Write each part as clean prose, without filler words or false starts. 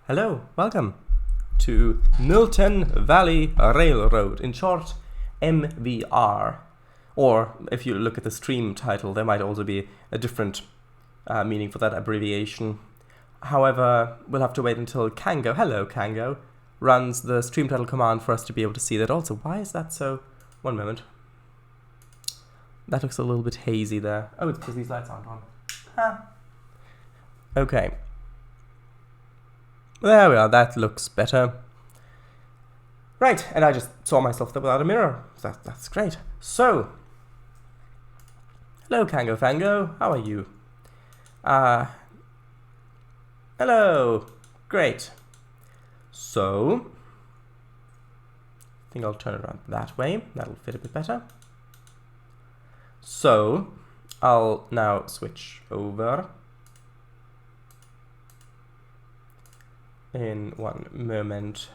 Hello, welcome to Milton Valley Railroad, in short, MVR. Or, if you look at the stream title, there might also be a different meaning for that abbreviation. However, we'll have to wait until Kango, hello Kango, runs the stream title command for us to be able to see that also. Why is that so? One moment. That looks a little bit hazy there. Oh, it's because these lights aren't on. Huh. Okay. There we are, that looks better. Right, and I just saw myself there without a mirror. That's great. So, hello Kango Fango, how are you? Hello, great. So, I think I'll turn it around that way, that'll fit a bit better. So, I'll now switch over in one moment.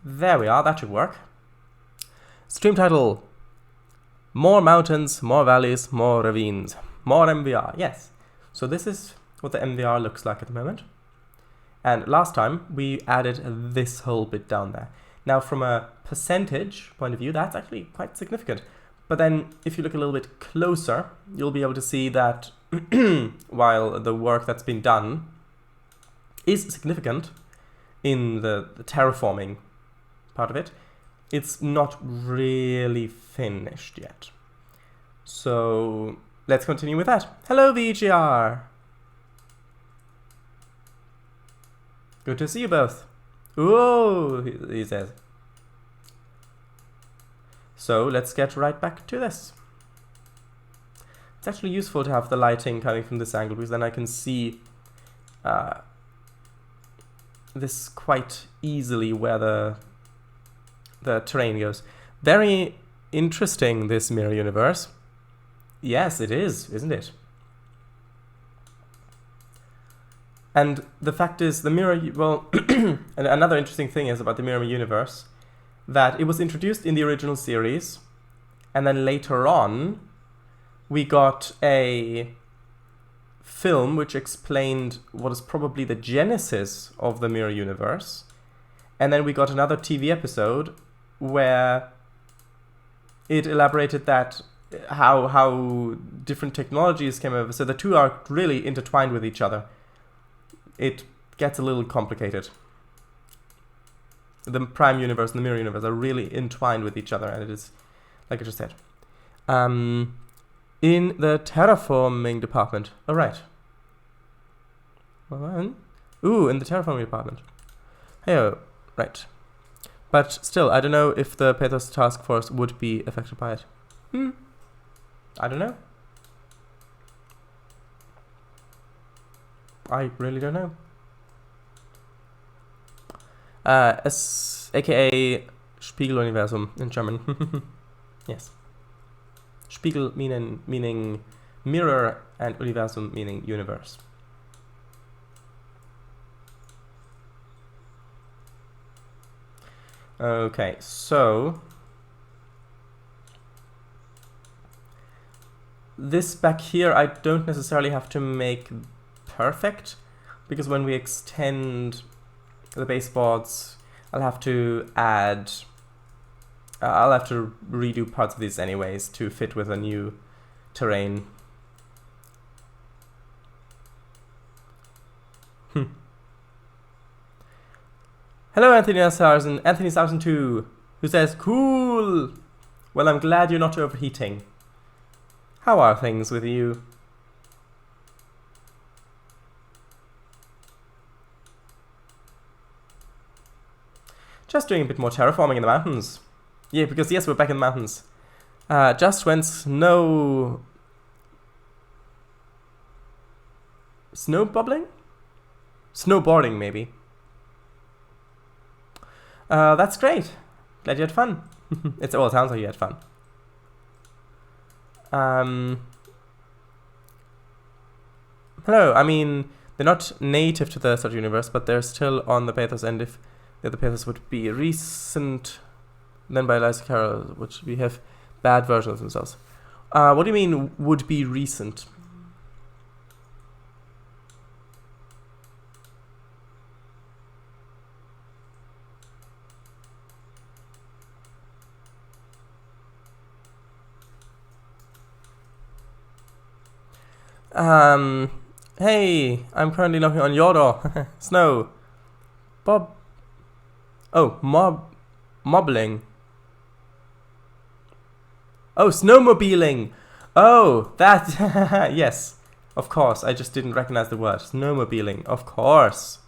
There we are, that should work. Stream title: More mountains, more valleys, more ravines, more MVR. Yes, so this is what the MVR looks like at the moment. And last time we added this whole bit down there. Now from a percentage point of view, that's actually quite significant. But then if you look a little bit closer, you'll be able to see that while the work that's been done is significant in the terraforming part of it, it's not really finished yet. So let's continue with that. Hello VGR! Good to see you both. Ooh, he says. So let's get right back to this. It's actually useful to have the lighting coming from this angle because then I can see this quite easily where the terrain goes. Very interesting, this mirror universe. Yes, it is, isn't it? And the fact is, the mirror, well, and another interesting thing is about the mirror universe, that it was introduced in the original series, and then later on, we got a film which explained what is probably the genesis of the mirror universe, and then we got another TV episode where it elaborated that how different technologies came over. So the two are really intertwined with each other. It gets a little complicated. The prime universe and the mirror universe are really entwined with each other, and it is, like I just said. In the terraforming department. Oh, right. Ooh, in the terraforming department. Hey, right. But still, I don't know if the Pathos task force would be affected by it. I don't know. I really don't know. aka Spiegeluniversum in German. Yes. Spiegel meaning mirror and Universum meaning universe. Okay, so this back here I don't necessarily have to make perfect, because when we extend the baseboards, I'll have to add, I'll have to redo parts of these anyways to fit with a new terrain. Hello Anthony Sarsen 2, who says, cool! Well, I'm glad you're not overheating. How are things with you? Just doing a bit more terraforming in the mountains. Yeah, because yes, we're back in the mountains. Just went snowbobbling, maybe. That's great. Glad you had fun. It sounds like you had fun. Hello, I mean, they're not native to the Stardew universe, but they're still on the Pathos, and if the other Pathos would be recent, then by Eliza Carroll, which we have bad versions of themselves. What do you mean would be recent? Hey, I'm currently knocking on your door. Snow. Bob. Oh, mobbling. Oh, snowmobiling. Oh, that. Yes, of course. I just didn't recognize the word. Snowmobiling, of course.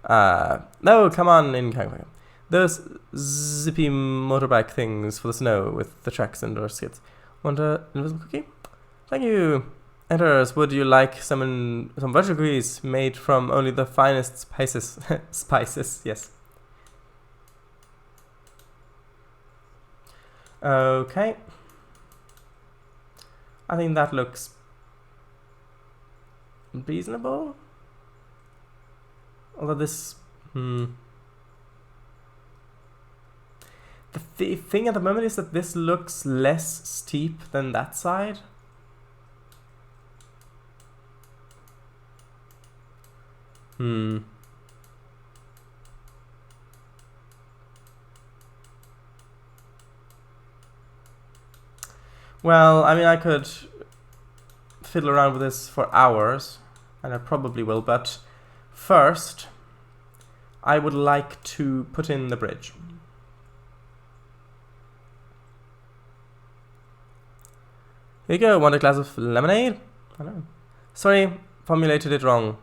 No, come on in. Those zippy motorbike things for the snow with the tracks and door skids. Want an invisible cookie? Thank you. Enters, would you like some virtual cookies made from only the finest spices? Spices, yes. Okay. I think that looks reasonable. Although this... The thing at the moment is that this looks less steep than that side. Well, I mean, I could fiddle around with this for hours, and I probably will, but first, I would like to put in the bridge. Here you go, want a glass of lemonade? I know. Sorry, formulated it wrong.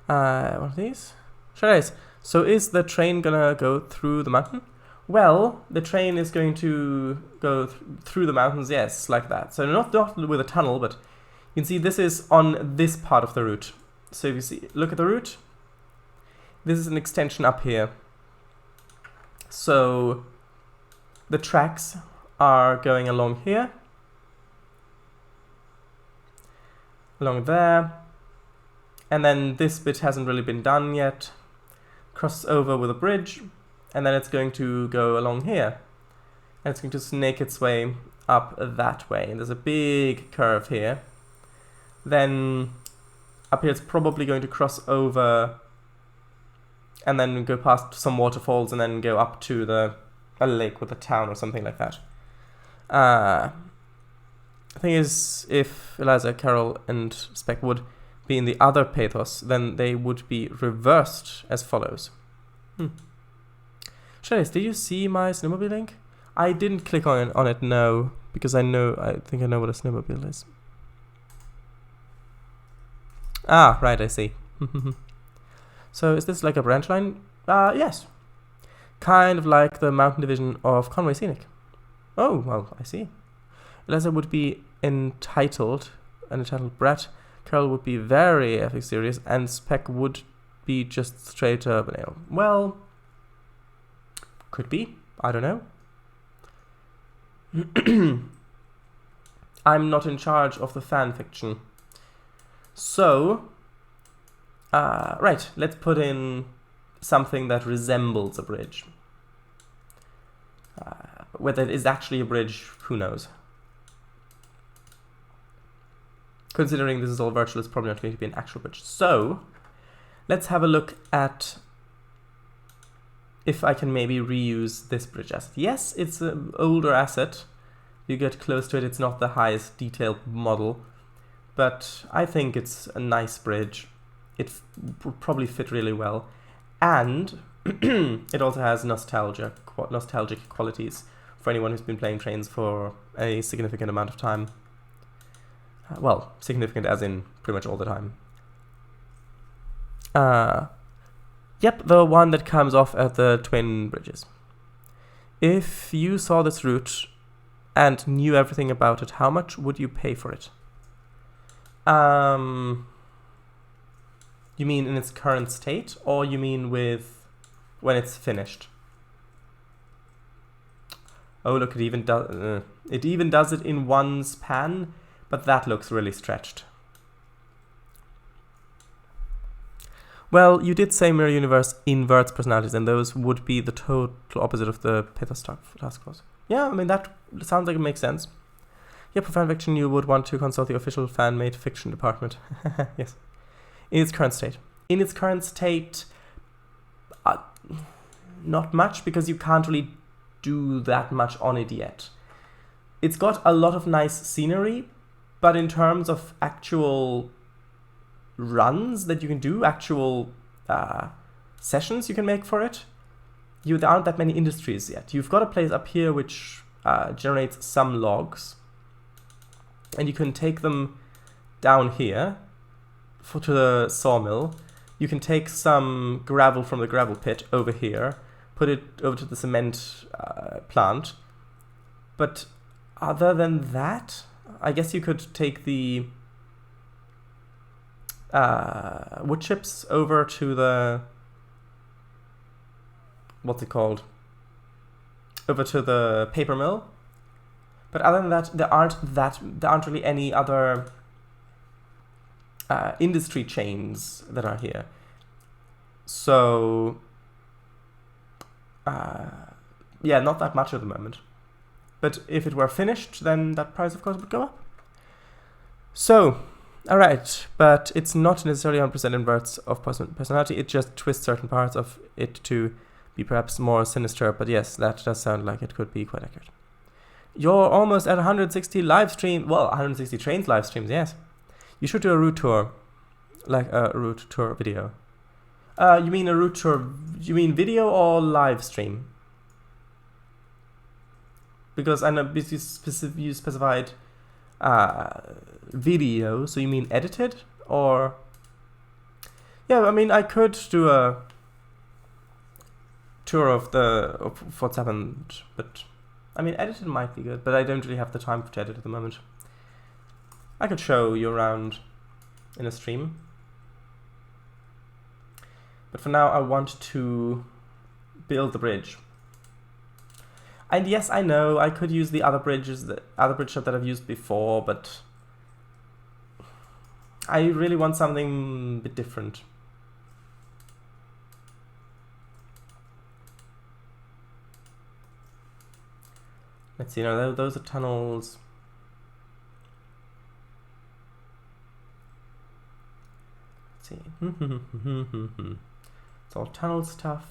One of these? Sure is. So is the train gonna go through the mountain? Well, the train is going to go through the mountains, yes, like that. So not with a tunnel, but you can see this is on this part of the route. So if you see, look at the route. This is an extension up here. So the tracks are going along here, along there, and then this bit hasn't really been done yet. Cross over with a bridge, and then it's going to go along here, and it's going to snake its way up that way. And there's a big curve here. Then up here it's probably going to cross over and then go past some waterfalls and then go up to a lake with a town or something like that. The thing is, if Eliza, Carol, and Spec would be in the other pathos, then they would be reversed as follows. Chase, did you see my snowmobile link? I didn't click on it, no, because I think I know what a snowmobile is. Ah, right, I see. So is this like a branch line? Yes. Kind of like the mountain division of Conway Scenic. Oh, well, I see. Eliza would be entitled brat. Carol would be very epic serious, and Spec would be just straight urban ale. Well, could be. I don't know. I'm not in charge of the fan fiction. So, right, let's put in something that resembles a bridge. Whether it is actually a bridge, who knows? Considering this is all virtual, it's probably not going to be an actual bridge. So, let's have a look at if I can maybe reuse this bridge asset. Yes, it's an older asset. You get close to it, it's not the highest detailed model, but I think it's a nice bridge. It would probably fit really well, and it also has nostalgic qualities for anyone who's been playing Trainz for a significant amount of time. Well, significant as in pretty much all the time. Yep, the one that comes off at the twin bridges. If you saw this route and knew everything about it, how much would you pay for it? You mean in its current state, or you mean with when it's finished? Oh, look, it even does it in one span, but that looks really stretched. Well, you did say Mirror Universe inverts personalities, and those would be the total opposite of the Pathos Task Force. Yeah, I mean, that sounds like it makes sense. Yeah, for fan fiction, you would want to consult the official fan-made fiction department. Yes. In its current state. In its current state, not much, because you can't really do that much on it yet. it's got a lot of nice scenery, but in terms of actual runs that you can do, actual sessions you can make for it, there aren't that many industries yet. You've got a place up here which generates some logs, and you can take them down here to the sawmill. You can take some gravel from the gravel pit over here, put it over to the cement plant. But other than that, I guess you could take the wood chips over to the, what's it called? Over to the paper mill. But other than that, there aren't really any other industry chains that are here. So yeah, not that much at the moment. But if it were finished, then that price of course would go up. So, alright, but it's not necessarily 100% inverts of personality, it just twists certain parts of it to be perhaps more sinister, but yes, that does sound like it could be quite accurate. You're almost at 160 live stream, well, 160 Trainz live streams, yes. You should do a route tour, like a route tour video. You mean a route tour, you mean video or live stream? Because I know you specified video, so you mean edited? Or, yeah, I mean, I could do a tour of what's happened, but I mean, edited might be good, but I don't really have the time to edit at the moment. I could show you around in a stream. But for now, I want to build the bridge. And yes, I know, I could use the other bridges, the other bridge shot that I've used before, but I really want something a bit different. Let's see, no, those are tunnels. Let's see. It's all tunnel stuff.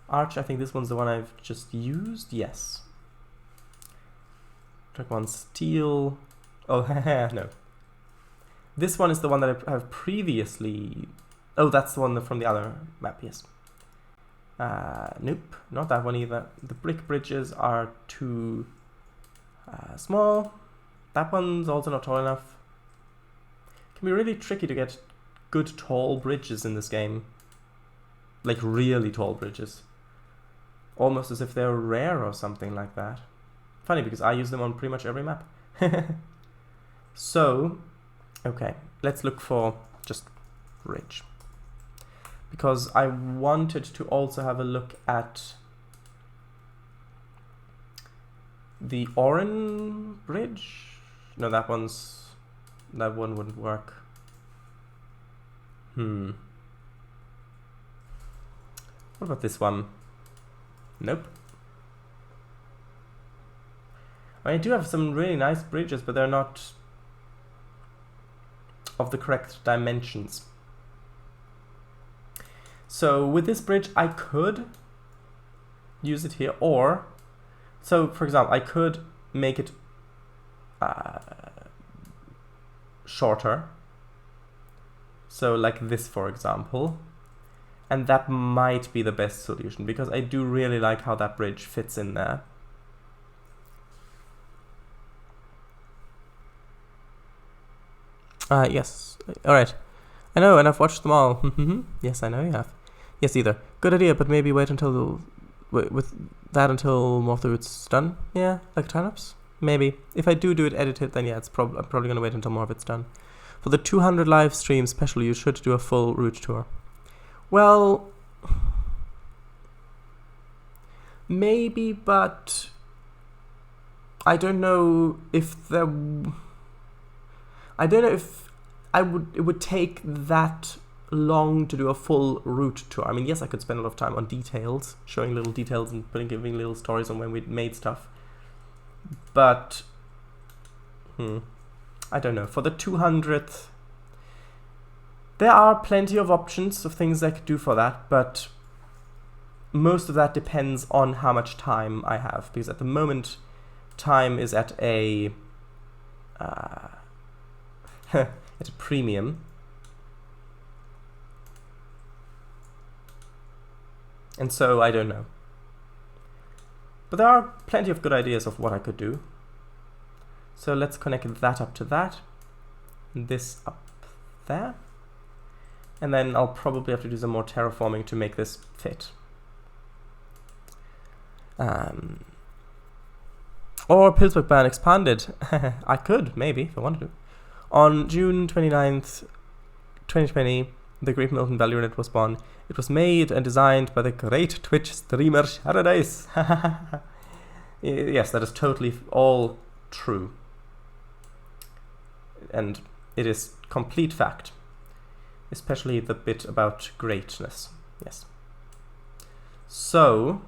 Arch, I think this one's the one I've just used. Yes. Track one, steel. Oh, no. This one is the one that I've previously... Oh, that's the one from the other map, yes. Nope, not that one either. The brick bridges are too small. That one's also not tall enough. It can be really tricky to get good tall bridges in this game. Like really tall bridges. Almost as if they're rare or something like that. Funny, because I use them on pretty much every map. So, okay, let's look for just bridge. Because I wanted to also have a look at the Oran bridge. No, that one wouldn't work. What about this one? Nope. I do have some really nice bridges, but they're not of the correct dimensions. So with this bridge, I could use it here, or, so for example, I could make it shorter. So like this, for example. And that might be the best solution, because I do really like how that bridge fits in there. Yes. Alright. I know, and I've watched them all. Yes, I know you have. Yes, either. Good idea, but maybe wait until... with that until more of the route's done? Yeah, like time-lapse? Maybe. If I do it edited, then yeah, I'm probably gonna wait until more of it's done. For the 200 live stream special, you should do a full route tour. Well, maybe, but I don't know if it would take that long to do a full route tour. I mean, yes, I could spend a lot of time on details, showing little details and giving little stories on when we made stuff. But, I don't know. For the 200th, there are plenty of options of things I could do for that, but most of that depends on how much time I have, because at the moment time is at a at a premium. And so I don't know. But there are plenty of good ideas of what I could do. So let's connect that up to that. And this up there. And then I'll probably have to do some more terraforming to make this fit. Or Pittsburgh ban expanded. I could, maybe, if I wanted to. On June 29th, 2020, the Great Milton Value Unit was born. It was made and designed by the great Twitch streamer Paradise. Yes, that is totally all true. And it is complete fact. Especially the bit about greatness. Yes. So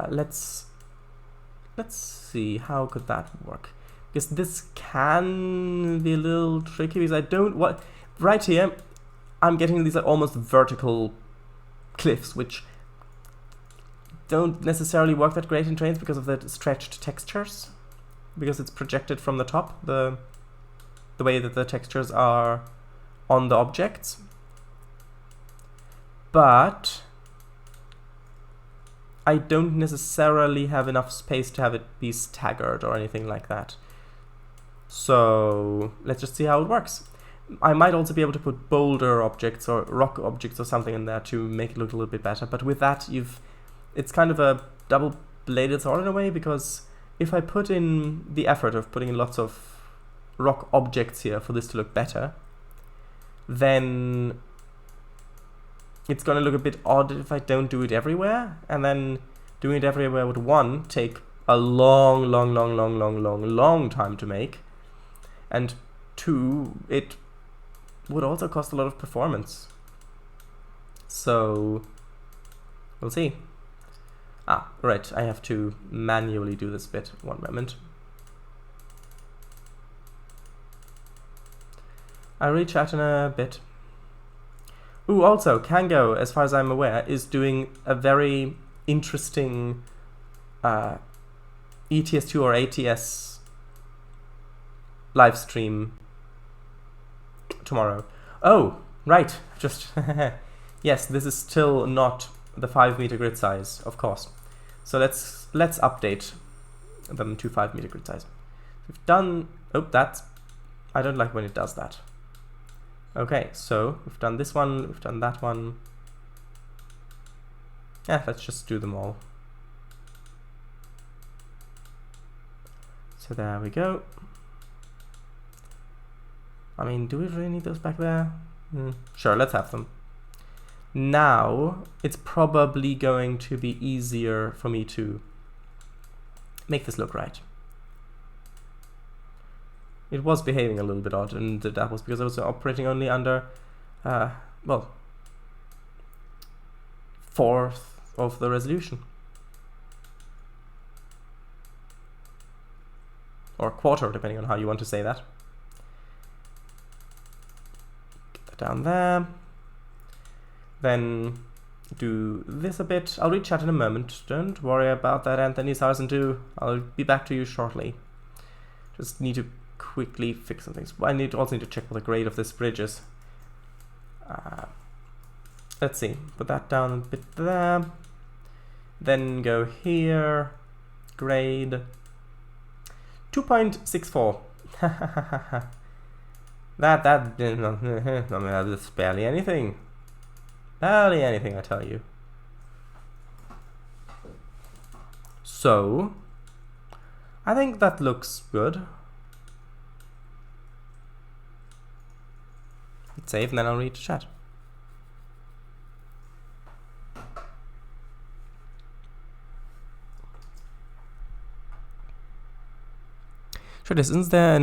let's see, how could that work? Because this can be a little tricky because I don't what right here I'm getting these like almost vertical cliffs which don't necessarily work that great in Trainz because of the stretched textures, because it's projected from the top, the way that the textures are on the objects. But I don't necessarily have enough space to have it be staggered or anything like that. So let's just see how it works. I might also be able to put boulder objects or rock objects or something in there to make it look a little bit better. But with that, it's kind of a double-bladed sword in a way, because if I put in the effort of putting in lots of rock objects here for this to look better, then it's going to look a bit odd if I don't do it everywhere, and then doing it everywhere would, one, take a long time to make, and two, it would also cost a lot of performance. So we'll see. Right, I have to manually do this bit. One moment. I'll rechat in a bit. Ooh, also, Kango, as far as I'm aware, is doing a very interesting ETS2 or ATS live stream tomorrow. Oh, right, just yes, this is still not the 5-meter grid size, of course. So let's update them to 5-meter grid size. We've done, oh, that's, I don't like when it does that. Okay, so we've done this one, we've done that one. Yeah, let's just do them all. So there we go. I mean, do we really need those back there? Sure, let's have them. Now, it's probably going to be easier for me to make this look right. It was behaving a little bit odd, and that was because I was operating only under, well, 1/4 of the resolution. Or 1/4, depending on how you want to say that. Get that down there. Then do this a bit. I'll reach out in a moment. Don't worry about that, Anthony Sarsen. I'll be back to you shortly. Just need to quickly fix some things. I also need to check what the grade of this bridge is. Let's see. Put that down a bit there. Then go here. Grade 2.64. That's barely anything. Barely anything, I tell you. So, I think that looks good. Hit save and then I'll read the chat. Sure, isn't there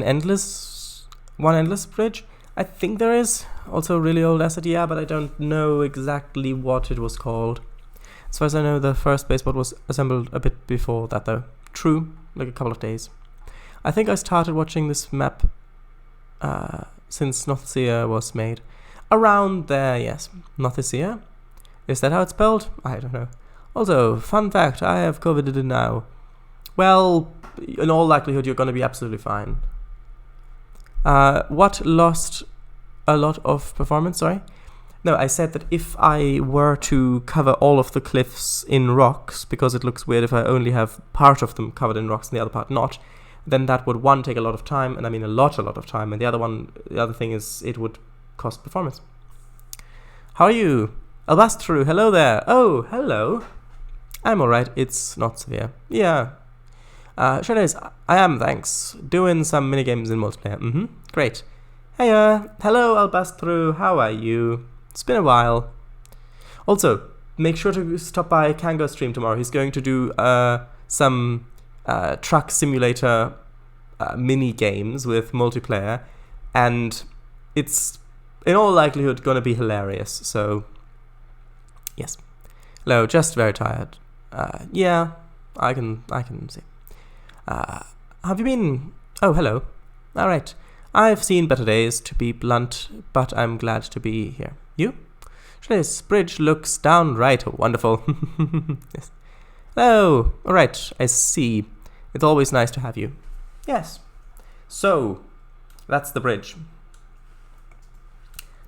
one endless bridge? I think there is. Also a really old asset, yeah, but I don't know exactly what it was called. As far as I know, the first baseboard was assembled a bit before that, though. True, like a couple of days. I think I started watching this map since Northsea was made. Around there, yes. Northsea? Is that how it's spelled? I don't know. Also, fun fact, I have COVID now. Well, in all likelihood, you're going to be absolutely fine. What lost a lot of performance, sorry? No, I said that if I were to cover all of the cliffs in rocks, because it looks weird if I only have part of them covered in rocks and the other part not, then that would, one, take a lot of time, and I mean a lot of time, and the other thing is it would cost performance. How are you? Albastru, hello there. Oh, hello. I'm alright, it's not severe. Yeah. Trainz, I am, thanks. Doing some minigames in multiplayer. Great. Hey, hello Albastru, how are you? It's been a while. Also, make sure to stop by Kango's stream tomorrow. He's going to do some truck simulator mini games with multiplayer, and it's in all likelihood going to be hilarious. So, yes. Hello, just very tired. Yeah, I can see. Have you been? Oh, hello. All right. I've seen better days, to be blunt, but I'm glad to be here. You? This bridge looks downright wonderful. Yes. Oh, all right. I see. It's always nice to have you. Yes. So, that's the bridge.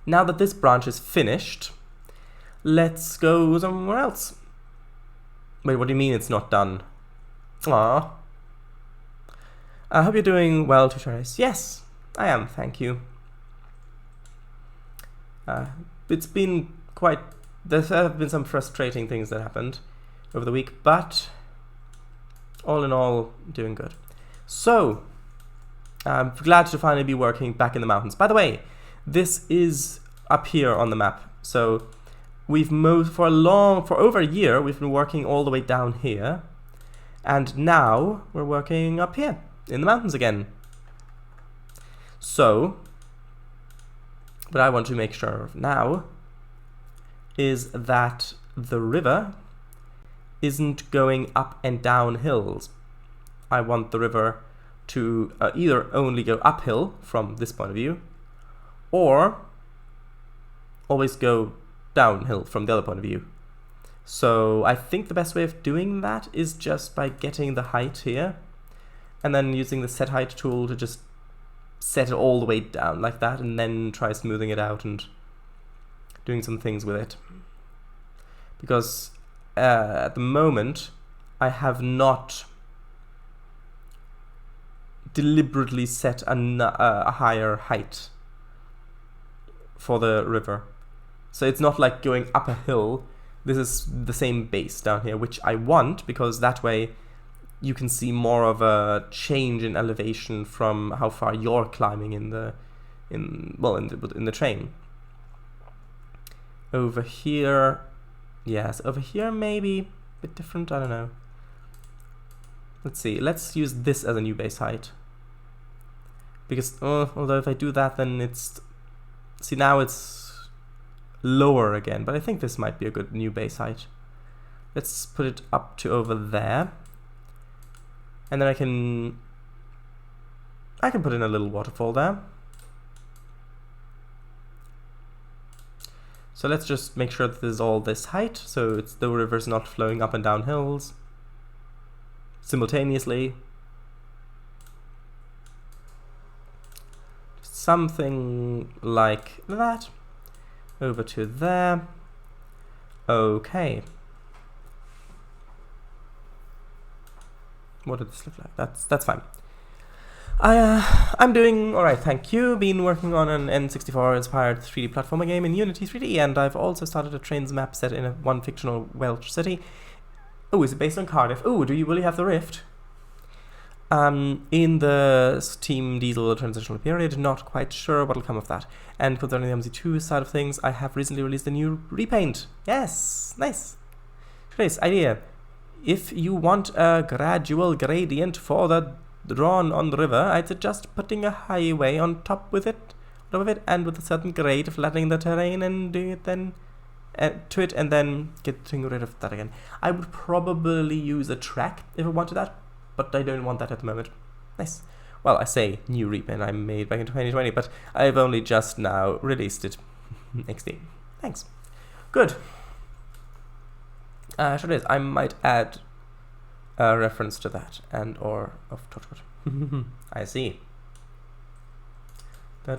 Now that this branch is finished, let's go somewhere else. Wait, what do you mean it's not done? Aww. I hope you're doing well, Trainz. Yes, I am, thank you. It's been quite... There have been some frustrating things that happened over the week, but all in all, doing good. So, I'm glad to finally be working back in the mountains. By the way, this is up here on the map. So, we've moved for over a year, we've been working all the way down here, and now we're working up here in the mountains again. So, what I want to make sure of now is that the river isn't going up and down hills. I want the river to either only go uphill from this point of view, or always go downhill from the other point of view. So I think the best way of doing that is just by getting the height here, and then using the set height tool to just set it all the way down like that, and then try smoothing it out and doing some things with it. Because at the moment I have not deliberately set a higher height for the river. So it's not like going up a hill. This is the same base down here, which I want, because that way you can see more of a change in elevation from how far you're climbing in the train. Over here, yes, over here maybe a bit different, I don't know. Let's see, let's use this as a new base height. Because, although if I do that, then it's... See, now it's lower again, but I think this might be a good new base height. Let's put it up to over there. And then I can put in a little waterfall there. So let's just make sure that this is all this height, so the river's not flowing up and down hills simultaneously. Something like that. Over to there. Okay. What did this look like? That's fine. I'm doing alright, thank you. Been working on an N64 inspired 3D platformer game in Unity 3D, and I've also started a Trainz map set in one fictional Welsh city. Oh, is it based on Cardiff? Oh, do you really have the Rift? In the Team Diesel transitional period, not quite sure what'll come of that. And concerning the MC2 side of things, I have recently released a new repaint. Yes, nice. Nice idea. If you want a gradual gradient for the drawn on the river, I'd suggest putting a highway on top of it, and with a certain grade, flattening the terrain and doing it then to it, and then getting rid of that again. I would probably use a track if I wanted that, but I don't want that at the moment. Nice. Well, I say new repaint I made back in 2020, but I've only just now released it. XD. Thanks. Good. Sure it is. I might add a reference to that and or of Torchwood. I see. Or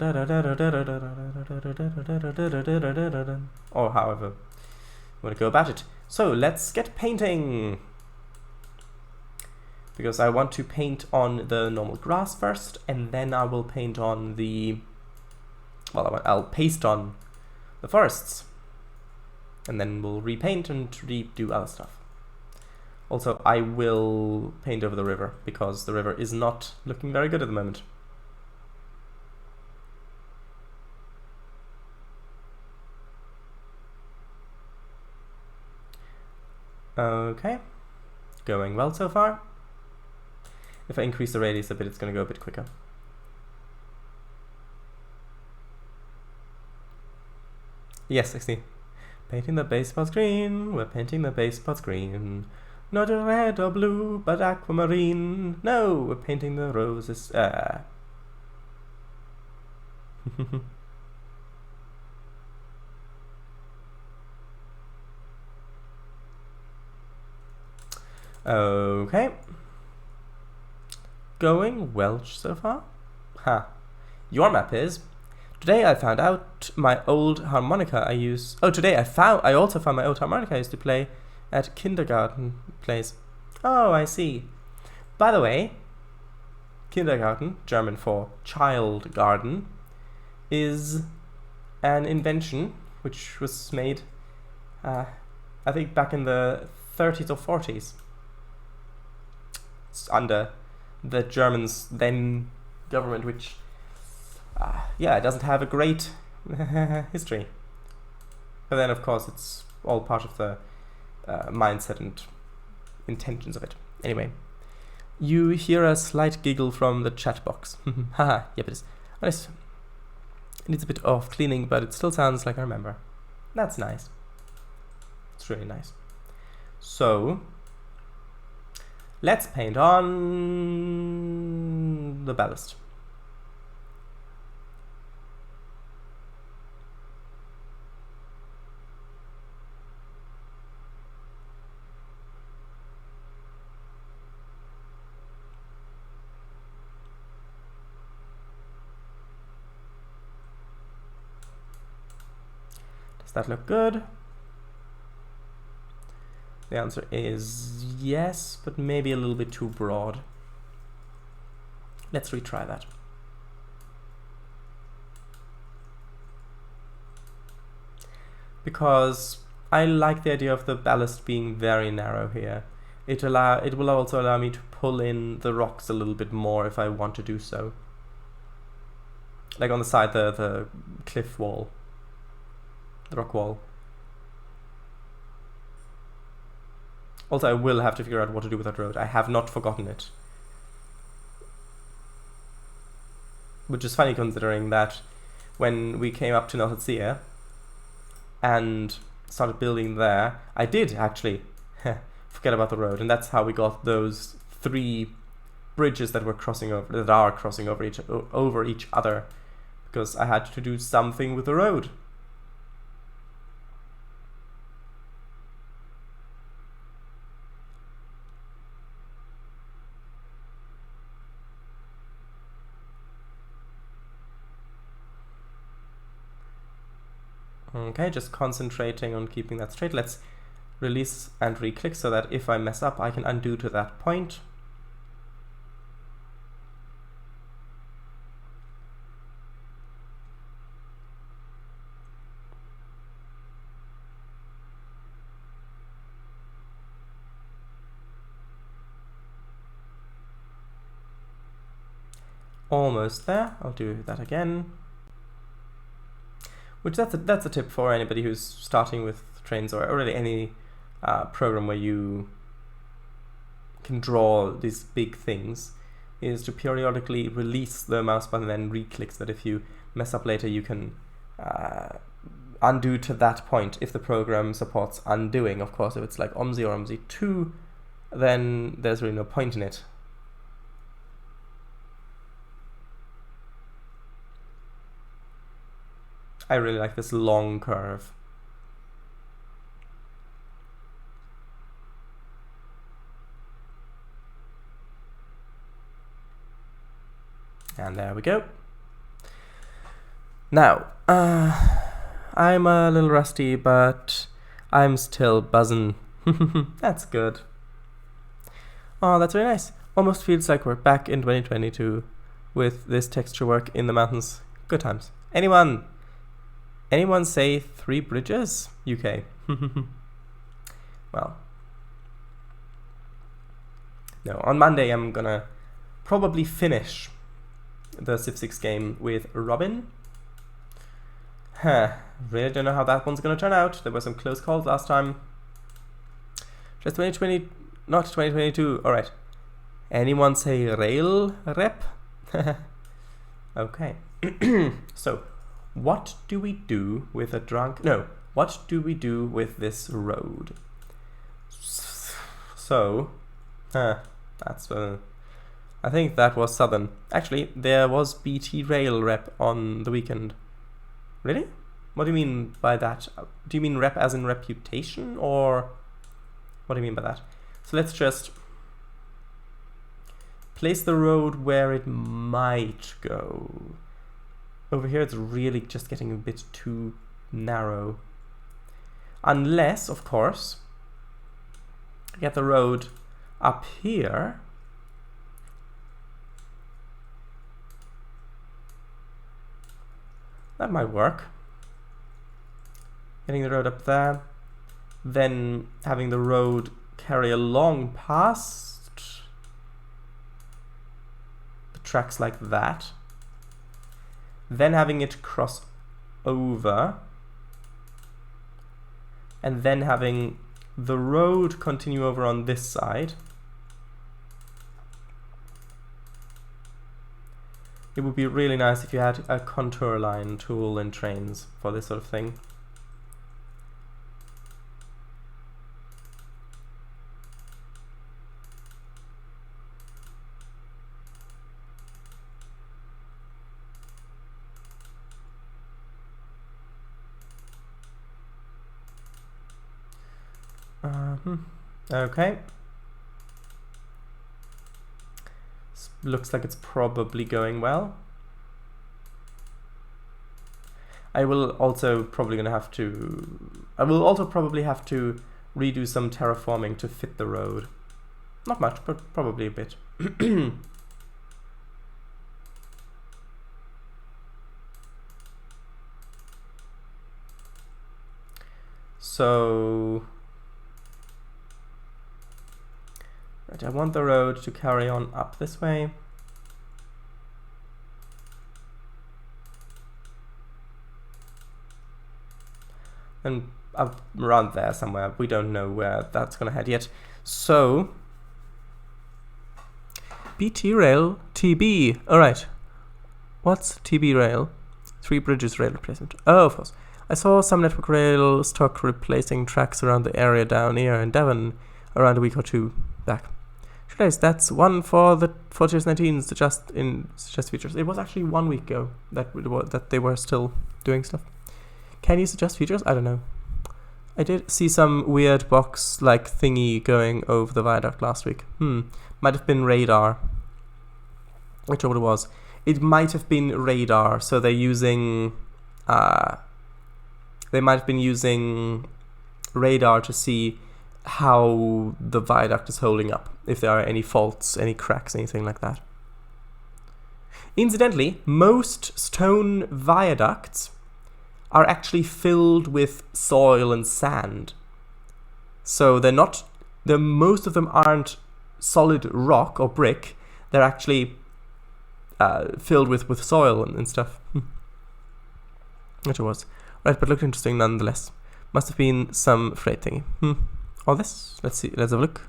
however you want to go about it. So let's get painting. Because I want to paint on the normal grass first, and then I will paint on the... Well, I'll paste on the forests. And then we'll repaint and redo other stuff. Also, I will paint over the river, because the river is not looking very good at the moment. Okay. Going well so far. If I increase the radius a bit, it's going to go a bit quicker. Yes, I see. Painting the base spots green. We're painting the base spots green. Not red or blue, but aquamarine. No, we're painting the roses. Okay. Going well so far? Ha. Your map is... Today I found out my old harmonica I use... Oh, today I also found my old harmonica I used to play at kindergarten place. Oh, I see. By the way, kindergarten, German for child garden, is an invention which was made, I think, back in the 30s or 40s. It's under the Germans' then government, which, yeah, it doesn't have a great history. But then, of course, it's all part of the mindset and intentions of it. Anyway, you hear a slight giggle from the chat box. Haha, yep, it is. Nice. It needs a bit of cleaning, but it still sounds like I remember. That's nice. It's really nice. So, let's paint on the ballast. Does that look good? The answer is yes, but maybe a little bit too broad. Let's retry that. Because I like the idea of the ballast being very narrow here. It will also allow me to pull in the rocks a little bit more if I want to do so. Like on the side, the cliff wall. The rock wall. Also, I will have to figure out what to do with that road. I have not forgotten it. Which is funny considering that when we came up to North and started building there, I did actually forget about the road, and that's how we got those 3 bridges that are crossing over each other, because I had to do something with the road. Okay, just concentrating on keeping that straight. Let's release and re-click so that if I mess up, I can undo to that point. Almost there. I'll do that again. Which that's a tip for anybody who's starting with Trainz, or really any program where you can draw these big things, is to periodically release the mouse button and then re-click, so that if you mess up later you can undo to that point if the program supports undoing. Of course, if it's like OMSI or OMSI 2, then there's really no point in it. I really like this long curve. And there we go. Now, I'm a little rusty, but I'm still buzzing. That's good. Oh, that's very nice. Almost feels like we're back in 2022 with this texture work in the mountains. Good times. Anyone say 3 bridges? UK. Well. No, on Monday I'm gonna probably finish the Civ 6 game with Robin. Really don't know how that one's gonna turn out. There were some close calls last time. Just 2020, not 2022. Alright. Anyone say rail rep? Okay. So, what do we do with a drunk... No, what do we do with this road? So, that's... I think that was Southern. Actually, there was BT rail rep on the weekend. Really? What do you mean by that? Do you mean rep as in reputation, or... What do you mean by that? So let's just place the road where it might go. Over here it's really just getting a bit too narrow. Unless, of course, get the road up here. That might work. Getting the road up there. Then having the road carry along past the tracks like that. Then having it cross over. And then having the road continue over on this side. It would be really nice if you had a contour line tool in Trainz for this sort of thing. Okay. Looks like it's probably going well. I will also probably have to redo some terraforming to fit the road. Not much, but probably a bit. So right, I want the road to carry on up this way. And up around there somewhere. We don't know where that's gonna head yet. So BT rail TB. Alright. What's TB rail? 3 bridges rail replacement. Oh, of course. I saw some network rail stock replacing tracks around the area down here in Devon around a week or 2 back. That's one for the 19 suggest features. It was actually 1 week ago that they were still doing stuff. Can you suggest features? I don't know. I did see some weird box-like thingy going over the viaduct last week. Might have been radar. Which what it was. It might have been radar, so they're using... they might have been using radar to see how the viaduct is holding up, if there are any faults, any cracks, anything like that. Incidentally, most stone viaducts are actually filled with soil and sand. So most of them aren't solid rock or brick, they're actually filled with soil and stuff. Which it was. Right, but looked interesting nonetheless. Must have been some freight thingy. All this? Let's see, let's have a look.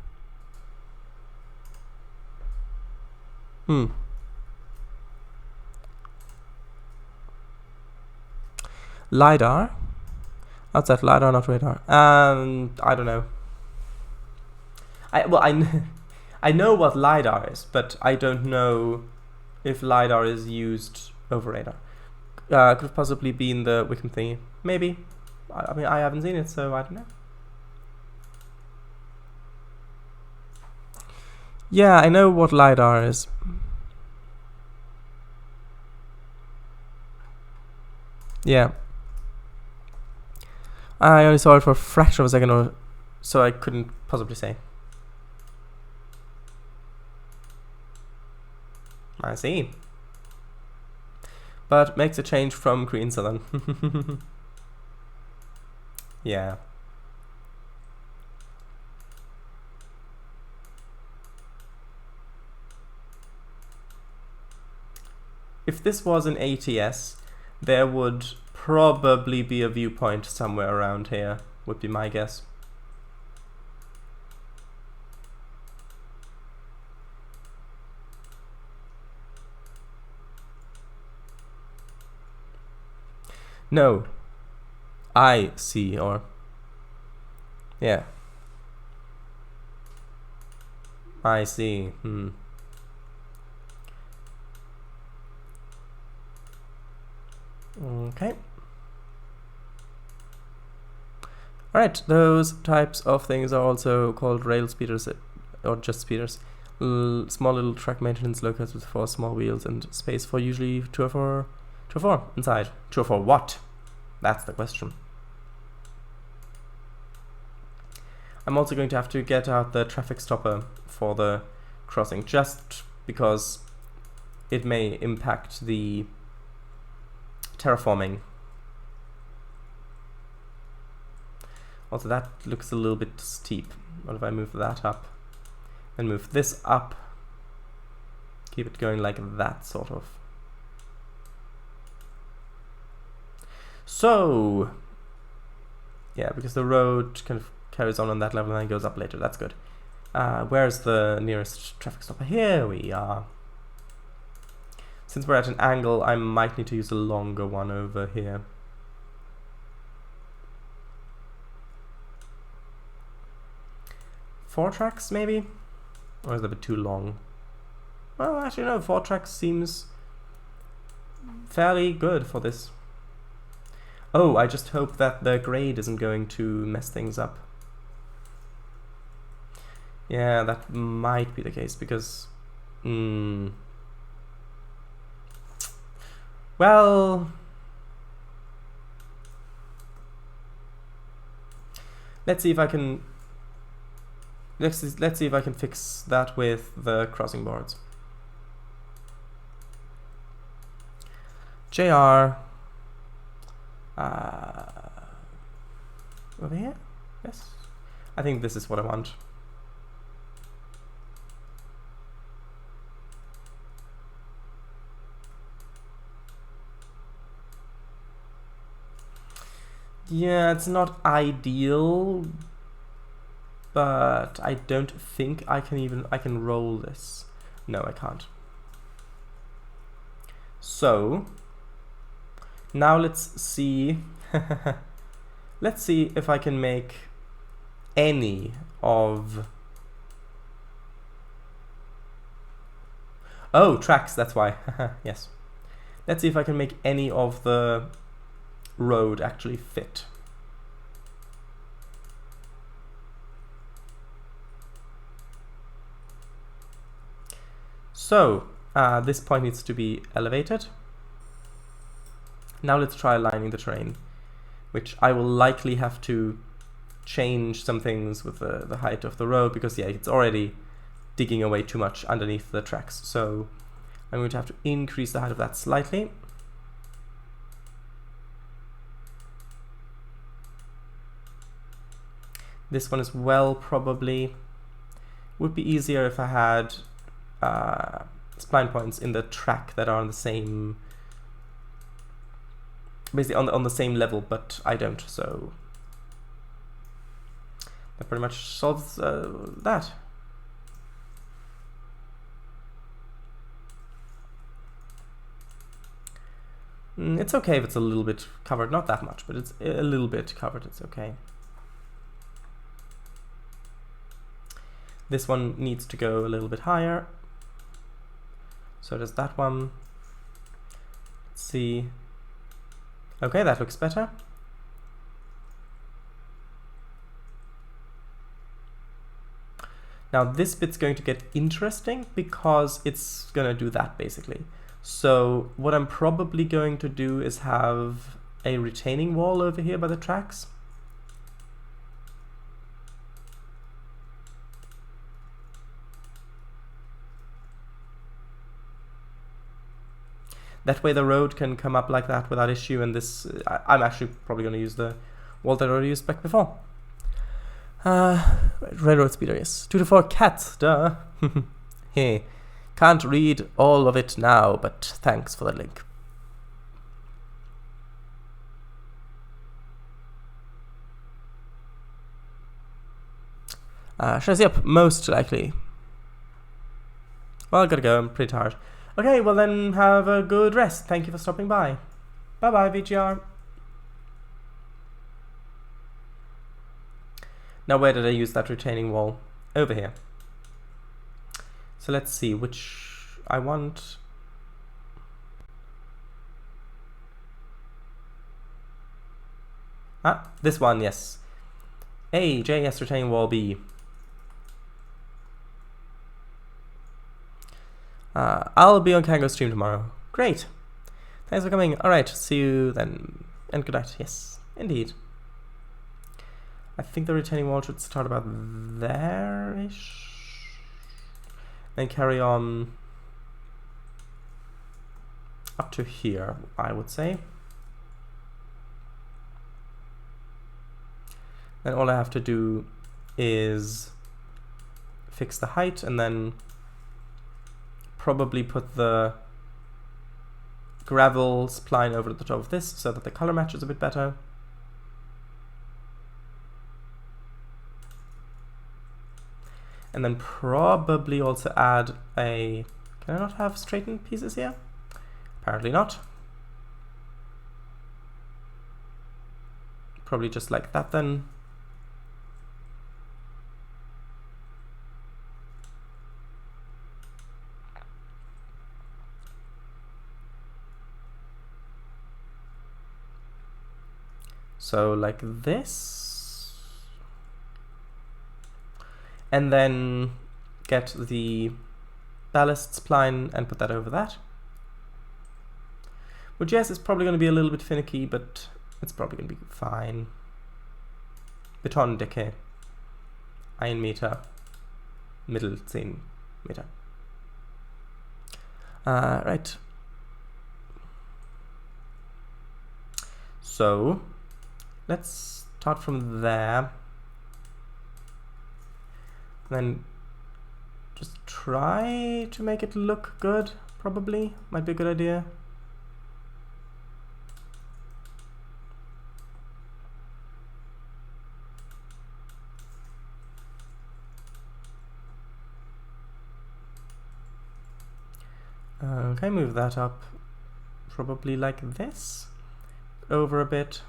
LiDAR? Outside LiDAR, not radar. I don't know. I know what LiDAR is, but I don't know if LiDAR is used over radar. Could have possibly been the Wickham thingy. Maybe. I mean, I haven't seen it, so I don't know. Yeah, I know what LiDAR is. Yeah. I only saw it for a fraction of a second, or so I couldn't possibly say. I see. But makes a change from green southern. Yeah. If this was an ATS, there would probably be a viewpoint somewhere around here, would be my guess. No. I see, or... yeah. I see. Okay. Alright, those types of things are also called rail speeders, or just speeders. Small little track maintenance locos with 4 small wheels and space for usually 2 or 4 inside. 2 or 4 what? That's the question. I'm also going to have to get out the traffic stopper for the crossing, just because it may impact the terraforming. Also, that looks a little bit steep. What if I move that up and move this up? Keep it going like that, sort of. So, yeah, because the road kind of carries on that level and then goes up later. That's good. Where's the nearest traffic stopper? Here we are. Since we're at an angle, I might need to use a longer one over here. Four tracks, maybe? Or is that a bit too long? Well, actually, no. 4 tracks seems fairly good for this. Oh, I just hope that the grade isn't going to mess things up. Yeah, that might be the case, because... well... let's see if I can... Let's see if I can fix that with the crossing boards. JR... over here? Yes. I think this is what I want. Yeah, it's not ideal, but I don't think I can roll this. No, I can't. So now let's see. Let's see if I can make any of... oh, tracks, that's why. Yes. Let's see if I can make any of the road actually fit. So, this point needs to be elevated. Now let's try aligning the terrain, which I will likely have to change some things with the height of the road, because yeah, it's already digging away too much underneath the tracks. So I'm going to have to increase the height of that slightly. This one as well probably would be easier if I had spline points in the track that are on the same, basically on the same level, but I don't, so that pretty much solves that. It's okay if it's a little bit covered, not that much, but it's a little bit covered, it's okay. This one needs to go a little bit higher. So does that one. Let's see. Okay, that looks better. Now this bit's going to get interesting because it's gonna do that basically. So what I'm probably going to do is have a retaining wall over here by the tracks. That way the road can come up like that without issue, and this, I'm actually probably going to use the wall that I already used back before. Railroad speeder, yes. 2 to 4 cats, duh. Hey, can't read all of it now, but thanks for the link. Should I stay up? Most likely. Well, I gotta go, I'm pretty tired. Okay, well then, have a good rest. Thank you for stopping by. Bye-bye, VGR. Now, where did I use that retaining wall? Over here. So let's see which I want. Ah, this one, yes. A, J, S, retaining wall, B. I'll be on Kango's stream tomorrow. Great. Thanks for coming. Alright, see you then. And good night. Yes, indeed. I think the retaining wall should start about there-ish. Then carry on up to here, I would say. Then all I have to do is fix the height and then probably put the gravel spline over the top of this so that the color matches a bit better. And then probably also add a... Can I not have straightened pieces here? Apparently not. Probably just like that then. So like this, and then get the ballast spline and put that over that. Which, yes, is probably going to be a little bit finicky, but it's probably going to be fine. Betondicke, 1 Meter, middle 10 Meter. Right. So let's start from there, then just try to make it look good. Probably might be a good idea. Okay, move that up probably like this, over a bit.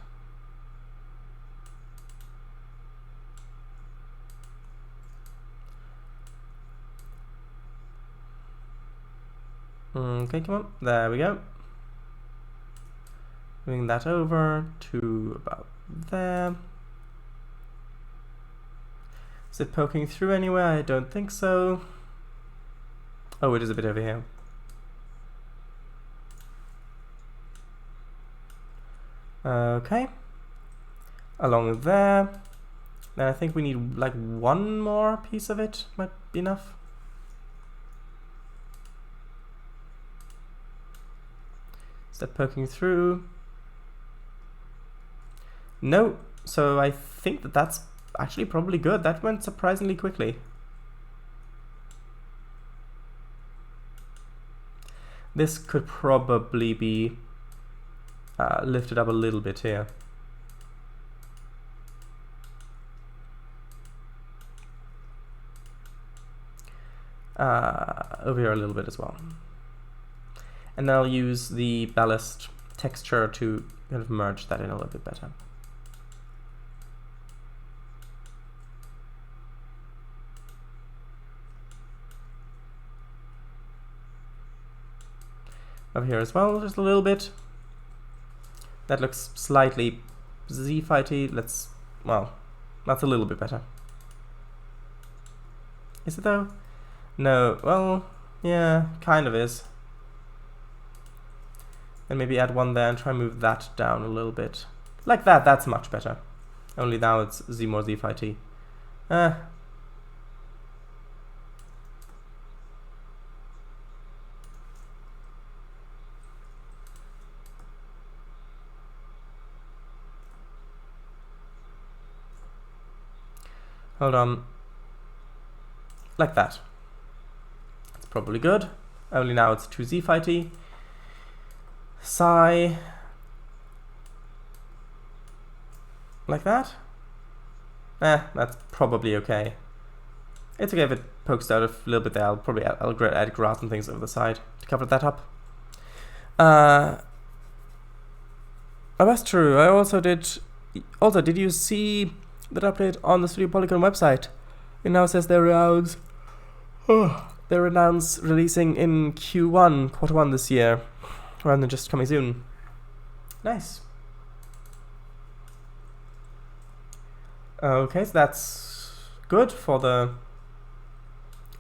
Okay, come on, there we go. Moving that over to about there. Is it poking through anywhere? I don't think so. Oh, it is a bit over here. Okay, along there. Then I think we need like one more piece of it, might be enough. Is that poking through? No, so I think that that's actually probably good. That went surprisingly quickly. This could probably be lifted up a little bit here. Over here a little bit as well. And then I'll use the ballast texture to kind of merge that in a little bit better. Over here as well, just a little bit. That looks slightly Z-fighty. Let's, well, that's a little bit better. Is it though? No, well, yeah, kind of is. And maybe add one there and try and move that down a little bit. Like that, that's much better. Only now it's Z more Z phi T. Hold on. Like that. That's probably good. Only now it's 2Z phi T. Psi. Like that. That's probably okay. It's okay if it pokes out a little bit there. I'll probably add grass and things over the side to cover that up. Oh, that's true. I also did. Also, did you see that update on the Studio Polygon website? It now says they're announced releasing in Q1, quarter one this year, rather than just coming soon. Nice. Okay, so that's good for the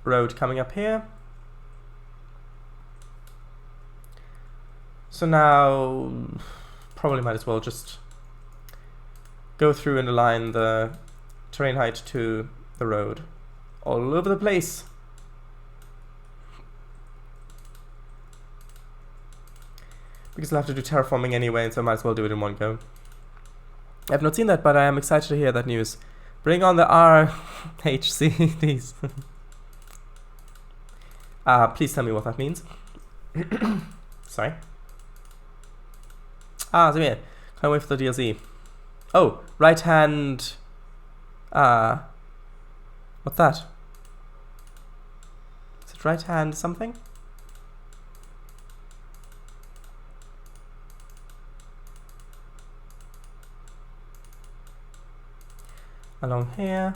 road coming up here. So now, probably might as well just go through and align the terrain height to the road all over the place. Because I'll have to do terraforming anyway, so I might as well do it in one go. I have not seen that, but I am excited to hear that news. Bring on the RHCDs. Please tell me what that means. Sorry. So yeah, can't wait for the DLC. Oh, right hand. What's that? Is it right hand something? Along here.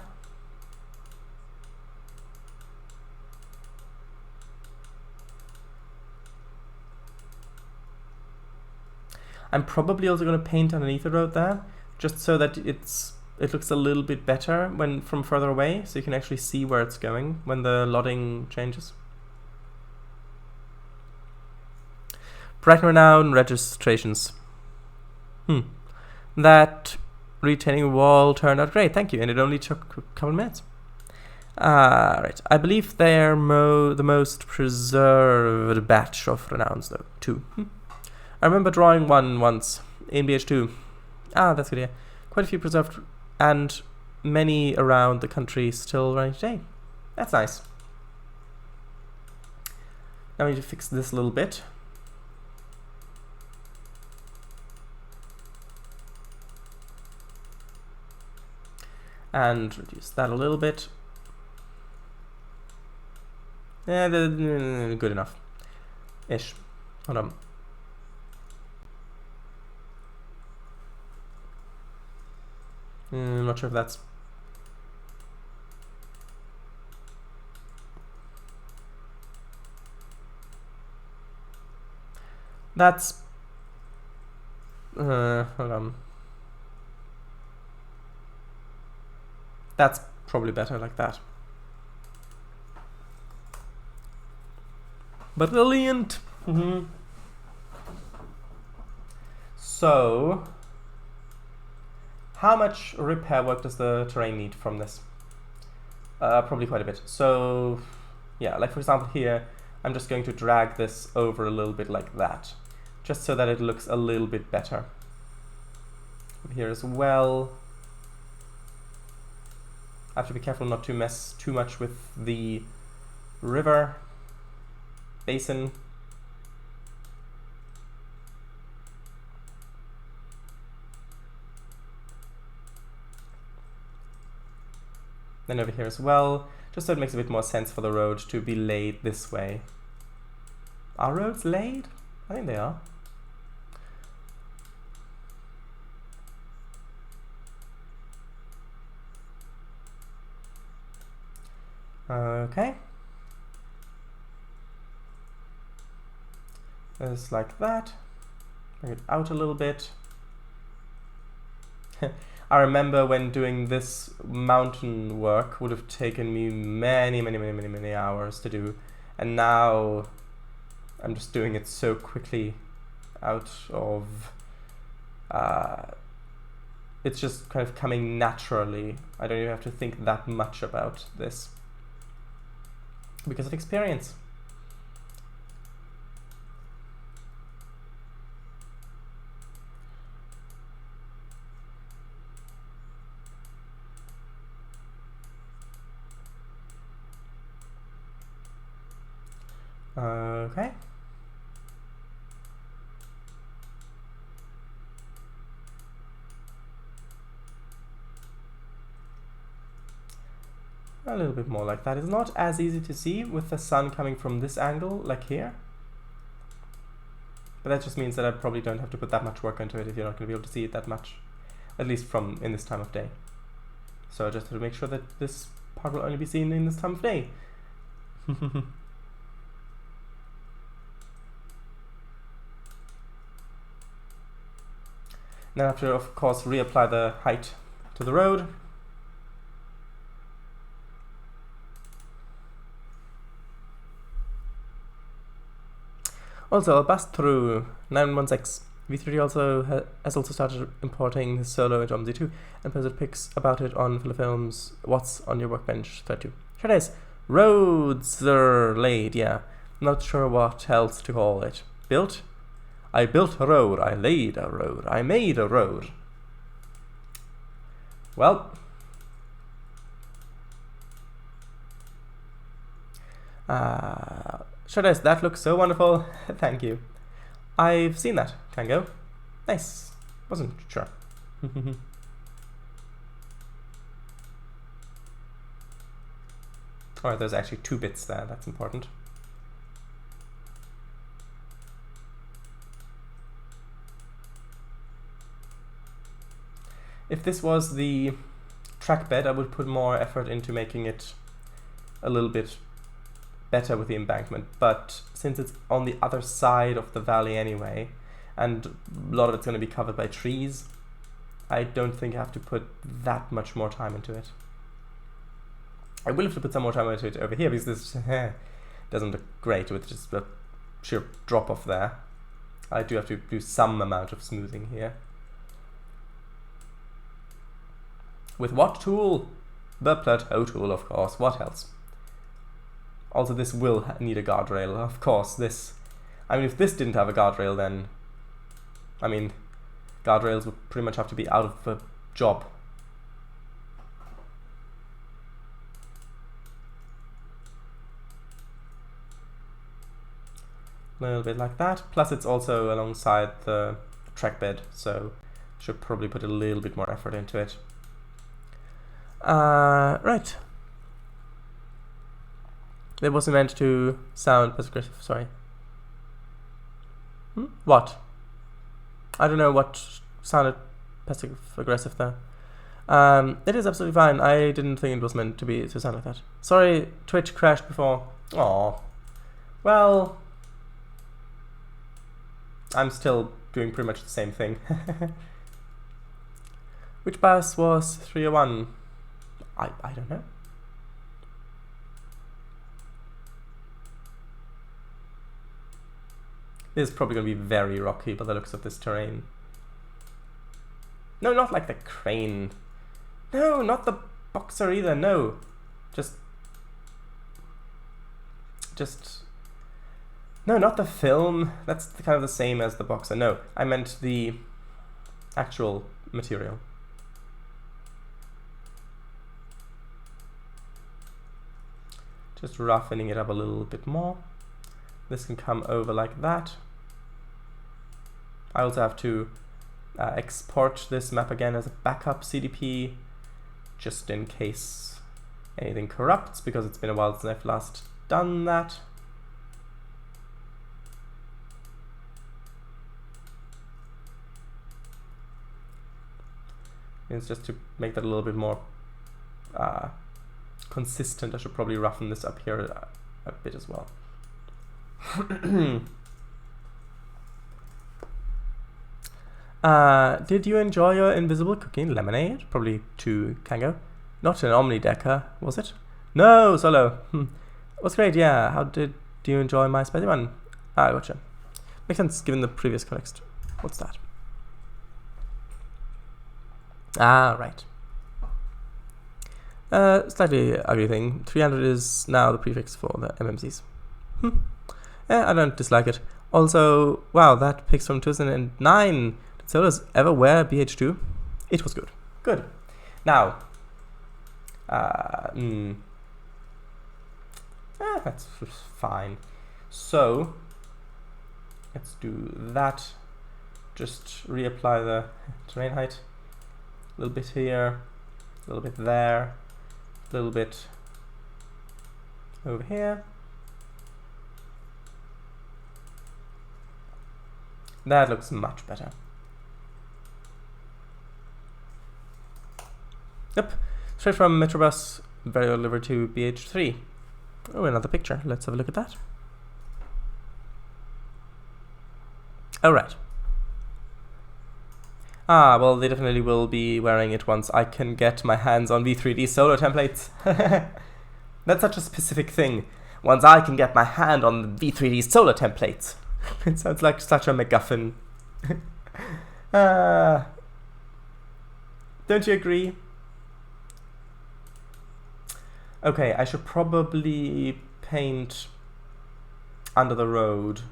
I'm probably also going to paint underneath the road there, just so that it looks a little bit better when from further away, so you can actually see where it's going when the loading changes. Bright renown registrations. That retaining wall turned out great, thank you, and it only took a couple minutes. Right, I believe they're the most preserved batch of renowns though, too. I remember drawing one once in BH2. That's good, yeah. Quite a few preserved, and many around the country still running today. That's nice. Now we need to fix this a little bit. And reduce that a little bit. Yeah, good enough. Ish. Hold on. I'm not sure if that's... That's... hold on. That's probably better like that. Brilliant! So... how much repair work does the terrain need from this? Probably quite a bit. So, yeah, like for example here, I'm just going to drag this over a little bit like that, just so that it looks a little bit better. Here as well. I have to be careful not to mess too much with the river basin. Then over here as well, just so it makes a bit more sense for the road to be laid this way. Are roads laid? I think they are. Okay. Just like that. Bring it out a little bit. I remember when doing this mountain work would have taken me many hours to do, and now I'm just doing it so quickly. out of... it's just kind of coming naturally. I don't even have to think that much about this because of experience. Okay. A little bit more like that. It's not as easy to see with the sun coming from this angle, like here. But that just means that I probably don't have to put that much work into it if you're not going to be able to see it that much. At least from in this time of day. So I just have to make sure that this part will only be seen in this time of day. Now I have to, of course, reapply the height to the road. Also, a bus through 916. V3 also has also started importing his solo into OMZ2 and posted pics about it on Films. What's on your workbench? 32. Sure it is. Roads are laid, yeah. Not sure what else to call it. Built? I built a road, I laid a road, I made a road. Well. Shades, that looks so wonderful. Thank you. I've seen that. Can go. Nice. Wasn't sure. Alright, there's actually 2 bits there. That's important. If this was the track bed, I would put more effort into making it a little bit better with the embankment, but since it's on the other side of the valley anyway, and a lot of it's going to be covered by trees, I don't think I have to put that much more time into it. I will have to put some more time into it over here because this doesn't look great with just a sheer drop off there. I do have to do some amount of smoothing here. With what tool? The plateau tool, of course. What else? Also, this will need a guardrail, of course. This, I mean, if this didn't have a guardrail, then, I mean, guardrails would pretty much have to be out of the job. A little bit like that. Plus, it's also alongside the track bed, so should probably put a little bit more effort into it. Right. It wasn't meant to sound passive-aggressive, sorry. What? I don't know what sounded passive-aggressive there. It is absolutely fine. I didn't think it was meant to sound like that. Sorry, Twitch crashed before. Aww. Well, I'm still doing pretty much the same thing. Which bus was 301? I don't know. This is probably going to be very rocky by the looks of this terrain. No, not like the crane. No, not the boxer either, no. Just... No, not the film. That's kind of the same as the boxer. No, I meant the actual material. Just roughening it up a little bit more. This can come over like that. I also have to export this map again as a backup CDP, just in case anything corrupts, because it's been a while since I've last done that. It's just to make that a little bit more consistent. I should probably roughen this up here a bit as well. Did you enjoy your invisible cooking lemonade? Probably 2 Kango. Not an omnidecker, was it? No, solo. Was great, yeah. How did you enjoy my spicy one? Ah, gotcha. Makes sense given the previous context. What's that? Ah, right. Slightly ugly thing. 300 is now the prefix for the MMCs. I don't dislike it. Also, wow, that pic's from 2009. Did solos ever wear BH2? It was good. Good. Now, that's fine. So, let's do that. Just reapply the terrain height. A little bit here, a little bit there, a little bit over here. That looks much better. Yep, straight from Metrobus, very delivered to BH3. Oh, another picture. Let's have a look at that. Oh, right. Ah, well, they definitely will be wearing it once I can get my hands on V3D solo templates. That's such a specific thing. Once I can get my hand on the V3D solo templates. It sounds like such a MacGuffin. Don't you agree? Okay, I should probably paint under the road.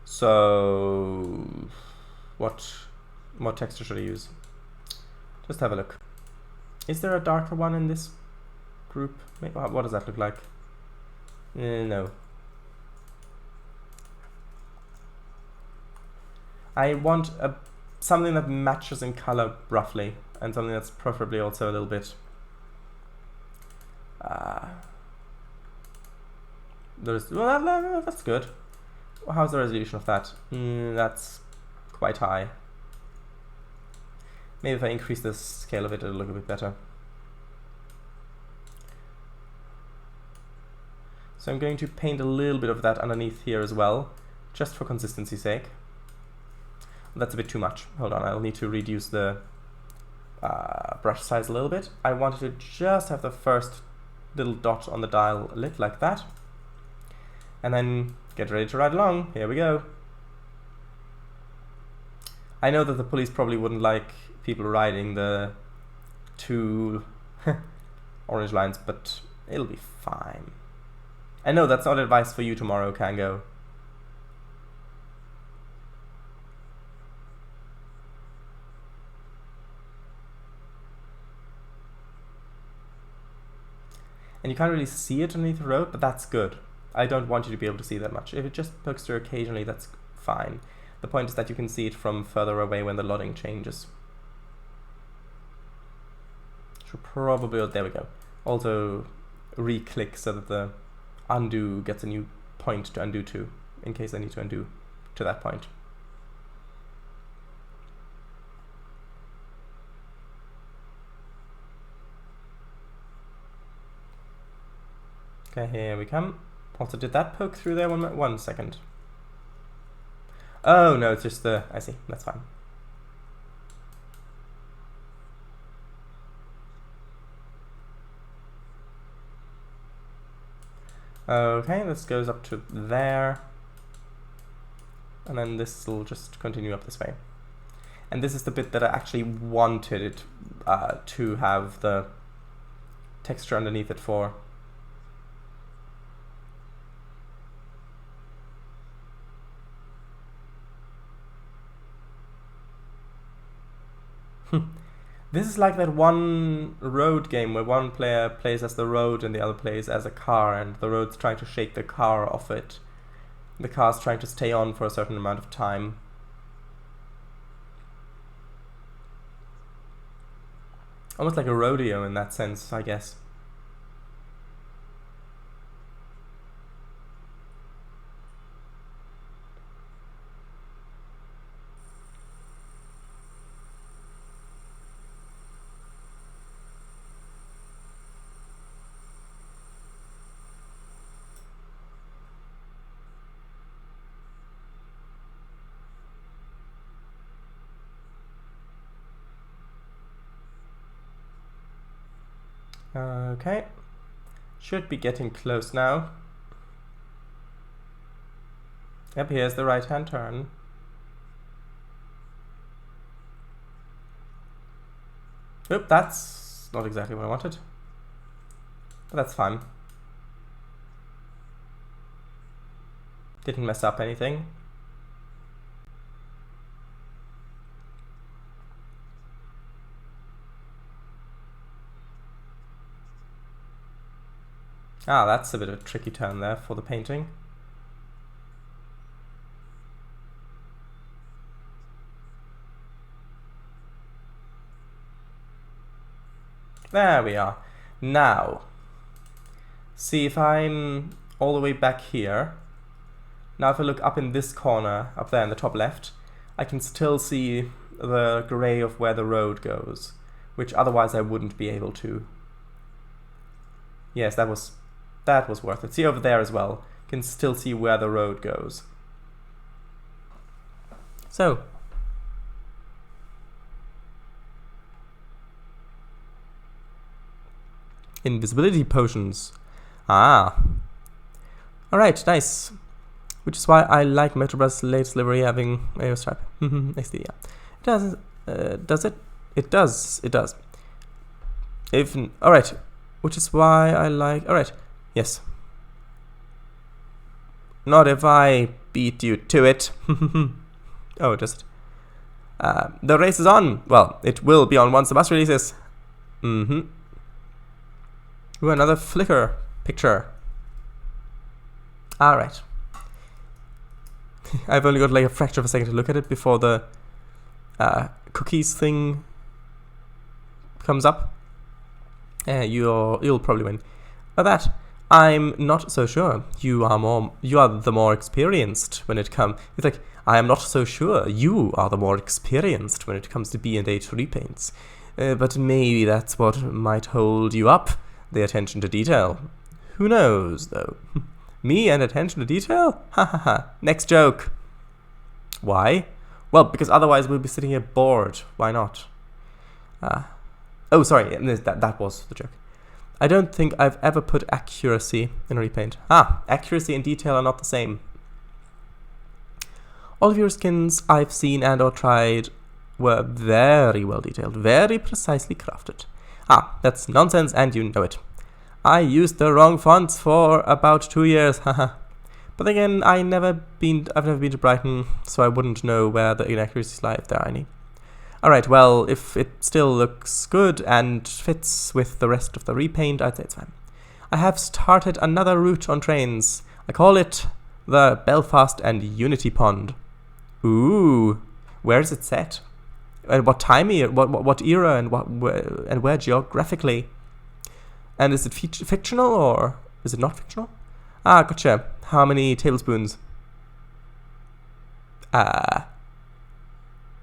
So, what texture should I use? Just have a look. Is there a darker one in this group? What does that look like? No. I want something that matches in color roughly, and something that's preferably also a little bit well, that's good. How's the resolution of that? That's quite high. Maybe if I increase the scale of it, it'll look a bit better. So I'm going to paint a little bit of that underneath here as well, just for consistency's sake. That's a bit too much. Hold on, I'll need to reduce the brush size a little bit. I wanted to just have the first little dot on the dial lit like that. And then get ready to ride along. Here we go. I know that the police probably wouldn't like people riding the two orange lines, but it'll be fine. I know that's not advice for you tomorrow, Kango. And you can't really see it underneath the road, but that's good. I don't want you to be able to see that much. If it just pokes through occasionally, that's fine. The point is that you can see it from further away when the loading changes. Should probably, there we go. Also re-click so that the undo gets a new point to undo to, in case I need to undo to that point. Okay, here we come. Also, did that poke through there? One second. Oh, no, it's just the... I see, that's fine. Okay, this goes up to there. And then this will just continue up this way. And this is the bit that I actually wanted it to have the texture underneath it for. This is like that one road game where one player plays as the road and the other plays as a car, and the road's trying to shake the car off it. The car's trying to stay on for a certain amount of time. Almost like a rodeo in that sense, I guess. Okay, should be getting close now. Yep, here's the right-hand turn. Oop, that's not exactly what I wanted. But that's fine. Didn't mess up anything. Ah, that's a bit of a tricky turn there for the painting. There we are. Now, see if I'm all the way back here. Now if I look up in this corner, up there in the top left, I can still see the grey of where the road goes, which otherwise I wouldn't be able to. Yes, that was worth it. See over there as well, you can still see where the road goes. So, invisibility potions. Ah. Alright, nice. Which is why I like Metrobus latest livery having a stripe. Next yeah. It does it? It does. It does. Alright. Which is why I like... Alright. Yes. Not if I beat you to it. Oh, does it? The race is on. Well, it will be on once the bus releases. Ooh, another Flickr picture. Alright. I've only got like a fraction of a second to look at it before the cookies thing comes up. You'll probably win. But that, I'm not so sure. You are the more experienced when it comes. It's like, I am not so sure. You are the more experienced when it comes to B&H repaints. But maybe that's what might hold you up. The attention to detail. Who knows, though? Me and attention to detail? Ha ha ha. Next joke. Why? Well, because otherwise we'll be sitting here bored. Why not? Oh, sorry. That was the joke. I don't think I've ever put accuracy in repaint. Accuracy and detail are not the same. All of your skins I've seen and or tried were very well detailed, very precisely crafted. That's nonsense and you know it. I used the wrong fonts for about 2 years, haha. But again, I've never been to Brighton, so I wouldn't know where the inaccuracies lie if there are any. Alright, well, if it still looks good and fits with the rest of the repaint, I'd say it's fine. I have started another route on Trainz. I call it the Belfast and Unity Pond. Ooh, where is it set? And what time era? What era and where geographically? And is it fictional or is it not fictional? Gotcha. How many tablespoons?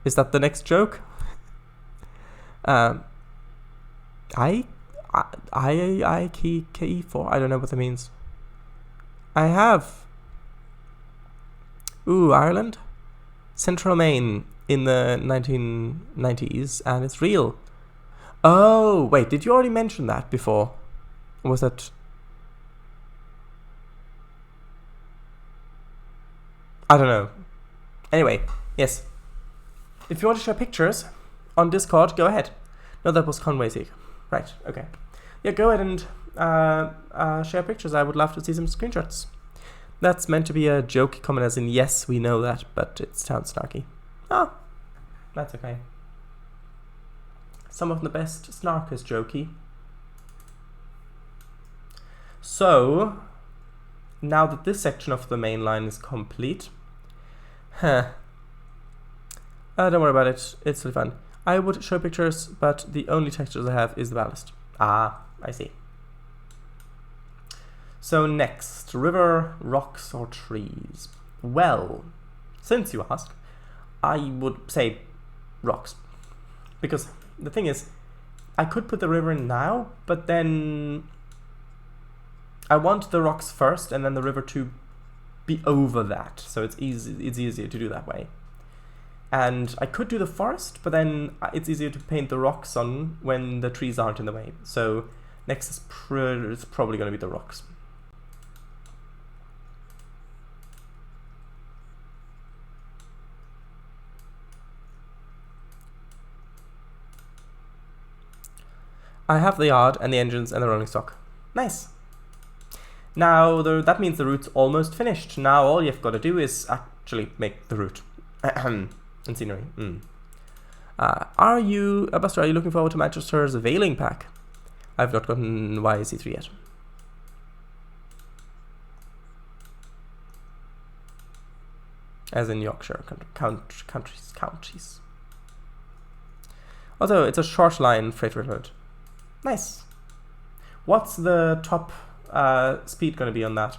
Is that the next joke? K4. I don't know what that means. I have. Ooh, Ireland, Central Maine in the 1990s, and it's real. Oh, wait, did you already mention that before? Or was that... I don't know. Anyway, yes. If you want to share pictures on Discord, go ahead. No, that was Conway Seek. Right, okay. Yeah, go ahead and share pictures. I would love to see some screenshots. That's meant to be a jokey comment as in, yes, we know that, but it sounds snarky. That's okay. Some of the best snark is jokey. So, now that this section of the main line is complete, don't worry about it, it's really fun. I would show pictures, but the only textures I have is the ballast. I see. So next, river, rocks, or trees? Well, since you asked, I would say rocks. Because the thing is, I could put the river in now, but then I want the rocks first and then the river to be over that. So it's easier to do that way. And I could do the forest, but then it's easier to paint the rocks on when the trees aren't in the way. So next is probably going to be the rocks. I have the yard and the engines and the rolling stock. Nice. Now, that means the route's almost finished. Now all you've got to do is actually make the route. And scenery. Are you, Buster, are you looking forward to Manchester's Veiling Pack? I've not gotten YC3 yet. As in Yorkshire, counties. Also, it's a short line freight railroad. Nice. What's the top speed going to be on that?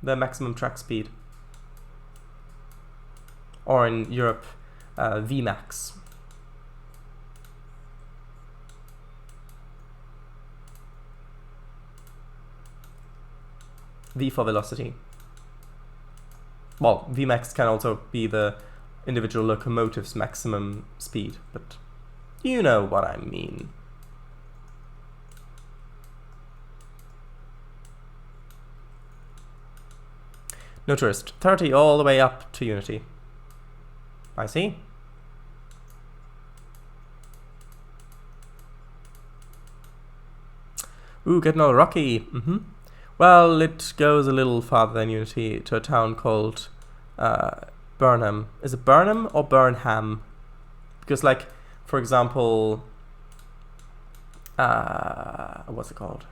The maximum track speed? Or in Europe, Vmax. V for velocity. Well, Vmax can also be the individual locomotive's maximum speed, but you know what I mean. No tourist. 30 all the way up to Unity. I see. Ooh, getting all rocky. Well, it goes a little farther than Unity to a town called Burnham. Is it Burnham or Burnham? Because, like, for example, what's it called?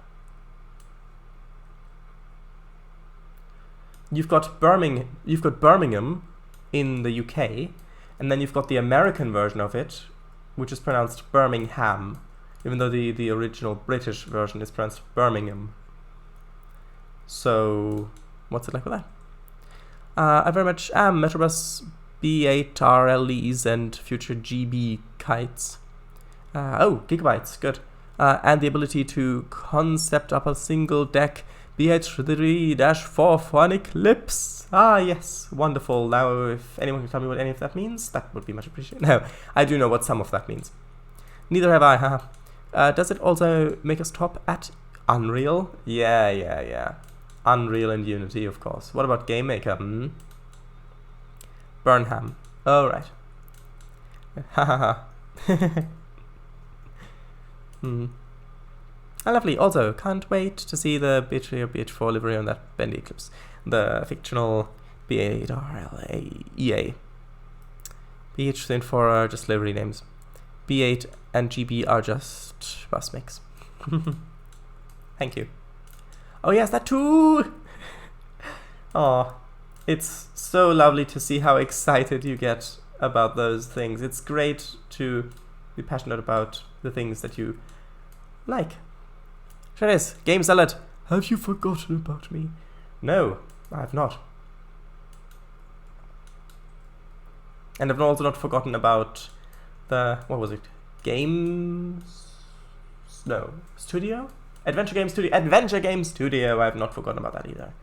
You've got Birmingham in the UK, and then you've got the American version of it, which is pronounced Birmingham, even though the original British version is pronounced Birmingham. So, what's it like with that? I very much am Metrobus B8 RLEs and future GB kites. Oh, gigabytes, good. And the ability to concept up a single deck BH3-4 for an eclipse. Ah, yes, wonderful. Now, if anyone can tell me what any of that means, that would be much appreciated. No, I do know what some of that means. Neither have I, haha. Does it also make us top at Unreal? Yeah. Unreal and Unity, of course. What about Game Maker? Burnham. Oh, right. Hahaha. Lovely. Also, can't wait to see the BH3 or BH4 livery on that bendy eclipse. The fictional B8 RLA EA. BH3 and 4 are just livery names. B8 and GB are just bus mix. Thank you. Oh yes, that too! Oh, it's so lovely to see how excited you get about those things. It's great to be passionate about the things that you like. Sure is. Game Salad. Have you forgotten about me? No, I have not. And I've also not forgotten about the, what was it? Studio? Adventure Game Studio. Adventure Game Studio. I have not forgotten about that either.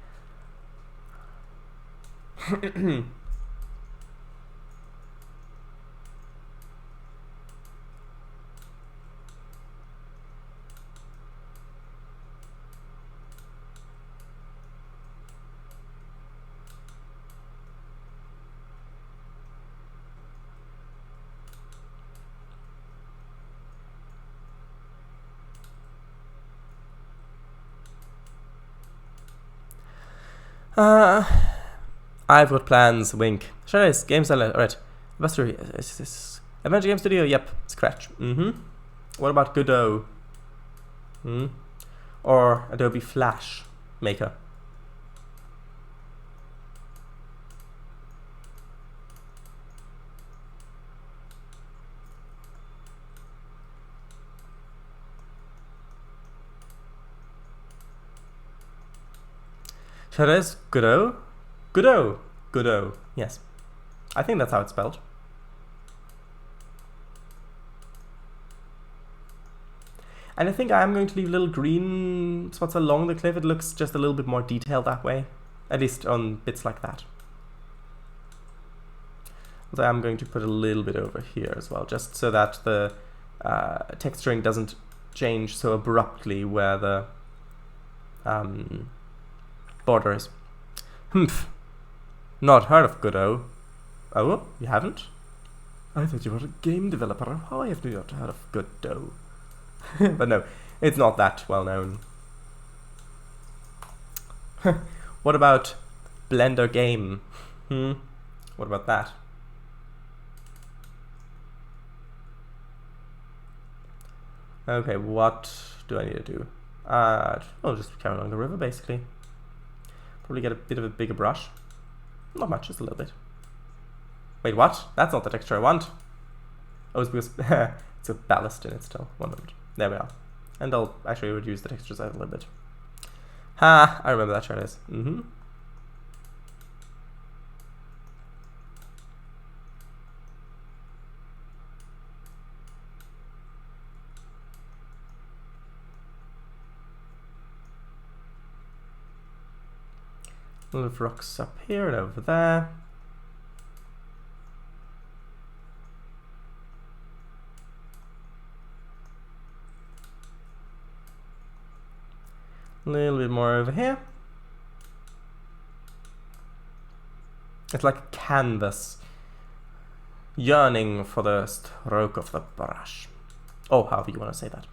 I've got plans, wink. Sure is, Game Salad, alright. Buster, is this Adventure Game Studio? Yep, Scratch. What about Godot? Or Adobe Flash Maker? Sure is, Godot? Godot, yes. I think that's how it's spelled. And I think I am going to leave little green spots along the cliff. It looks just a little bit more detailed that way, at least on bits like that. Although I'm going to put a little bit over here as well, just so that the texturing doesn't change so abruptly where the border is. Not heard of Godot. Oh, you haven't? I thought you were a game developer. How have you not heard of Godot? But no, it's not that well known. What about Blender Game? What about that? Okay, what do I need to do? I'll just carry along the river, basically. Probably get a bit of a bigger brush. Not much, just a little bit. Wait, what? That's not the texture I want. Oh, it's because it's a ballast in it still. 1 moment. There we are. And I'll actually reduce the texture size a little bit. Ha! I remember that chart is. Little rocks up here and over there. A little bit more over here. It's like a canvas yearning for the stroke of the brush. Oh, however you want to say that.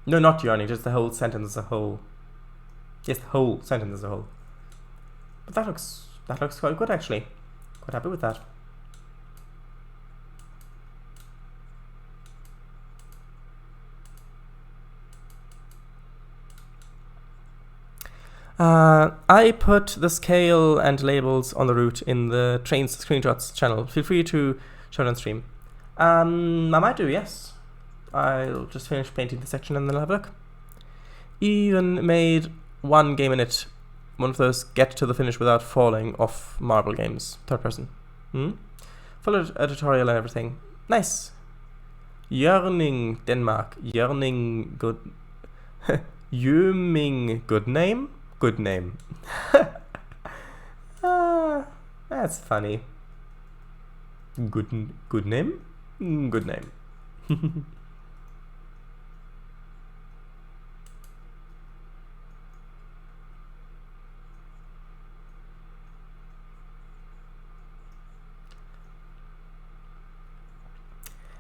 No, not yearning, just the whole sentence as a whole. Yes, the whole sentence as a whole. But that looks quite good actually. Quite happy with that. I put the scale and labels on the route in the Trainz screenshots channel. Feel free to show it on stream. I might do, yes. I'll just finish painting the section and then I'll have a look. Even made one game in it. One of those get to the finish without falling off marble games. Third person. Followed a tutorial and everything. Nice. Yearning, Denmark. Yearning, good. Yuming, good name? Good name. That's funny. Good name? Good name.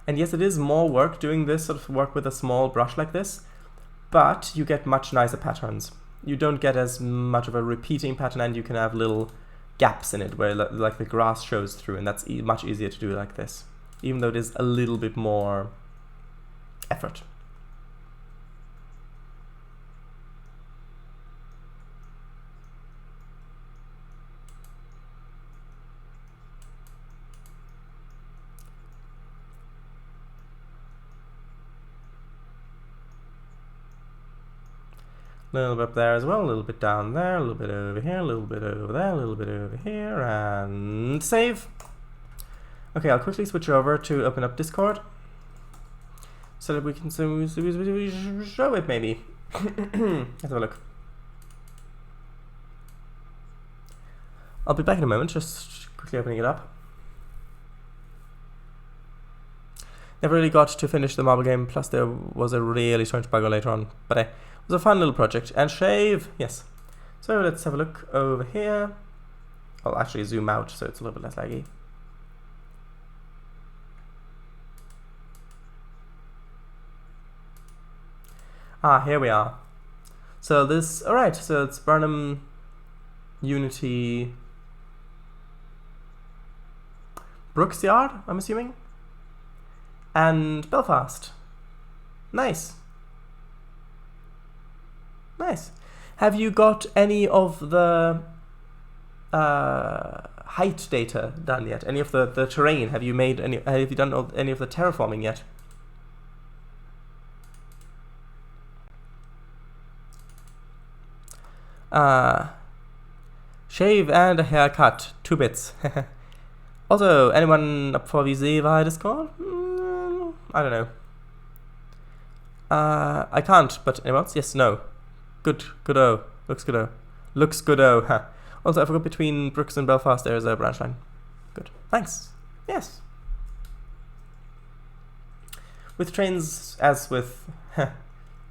And yes, it is more work doing this sort of work with a small brush like this, but you get much nicer patterns. You don't get as much of a repeating pattern, and you can have little gaps in it where like the grass shows through, and that's much easier to do like this, even though it is a little bit more effort. A little bit up there as well, a little bit down there, a little bit over here, a little bit over there, a little bit over here, and save. Okay, I'll quickly switch over to open up Discord so that we can show it maybe. Let's have a look. I'll be back in a moment, just quickly opening it up. Never really got to finish the marble game, plus there was a really strange bug later on, but it was a fun little project. And shave, yes. So let's have a look over here. I'll actually zoom out so it's a little bit less laggy. Here we are. So this, alright, so it's Burnham, Unity, Brooks Yard, I'm assuming, and Belfast. Nice. Nice. Have you got any of the height data done yet? Any of the terrain? Have you made any? Have you done any of the terraforming yet? Shave and a haircut, 2 bits. Also, anyone up for VZ via Discord? I don't know. I can't, but anyone else? Yes, no. Good-o. Looks good-o. Looks good-o, huh. Also, I forgot between Brooks and Belfast there is a branch line. Good. Thanks. Yes. With Trainz, as with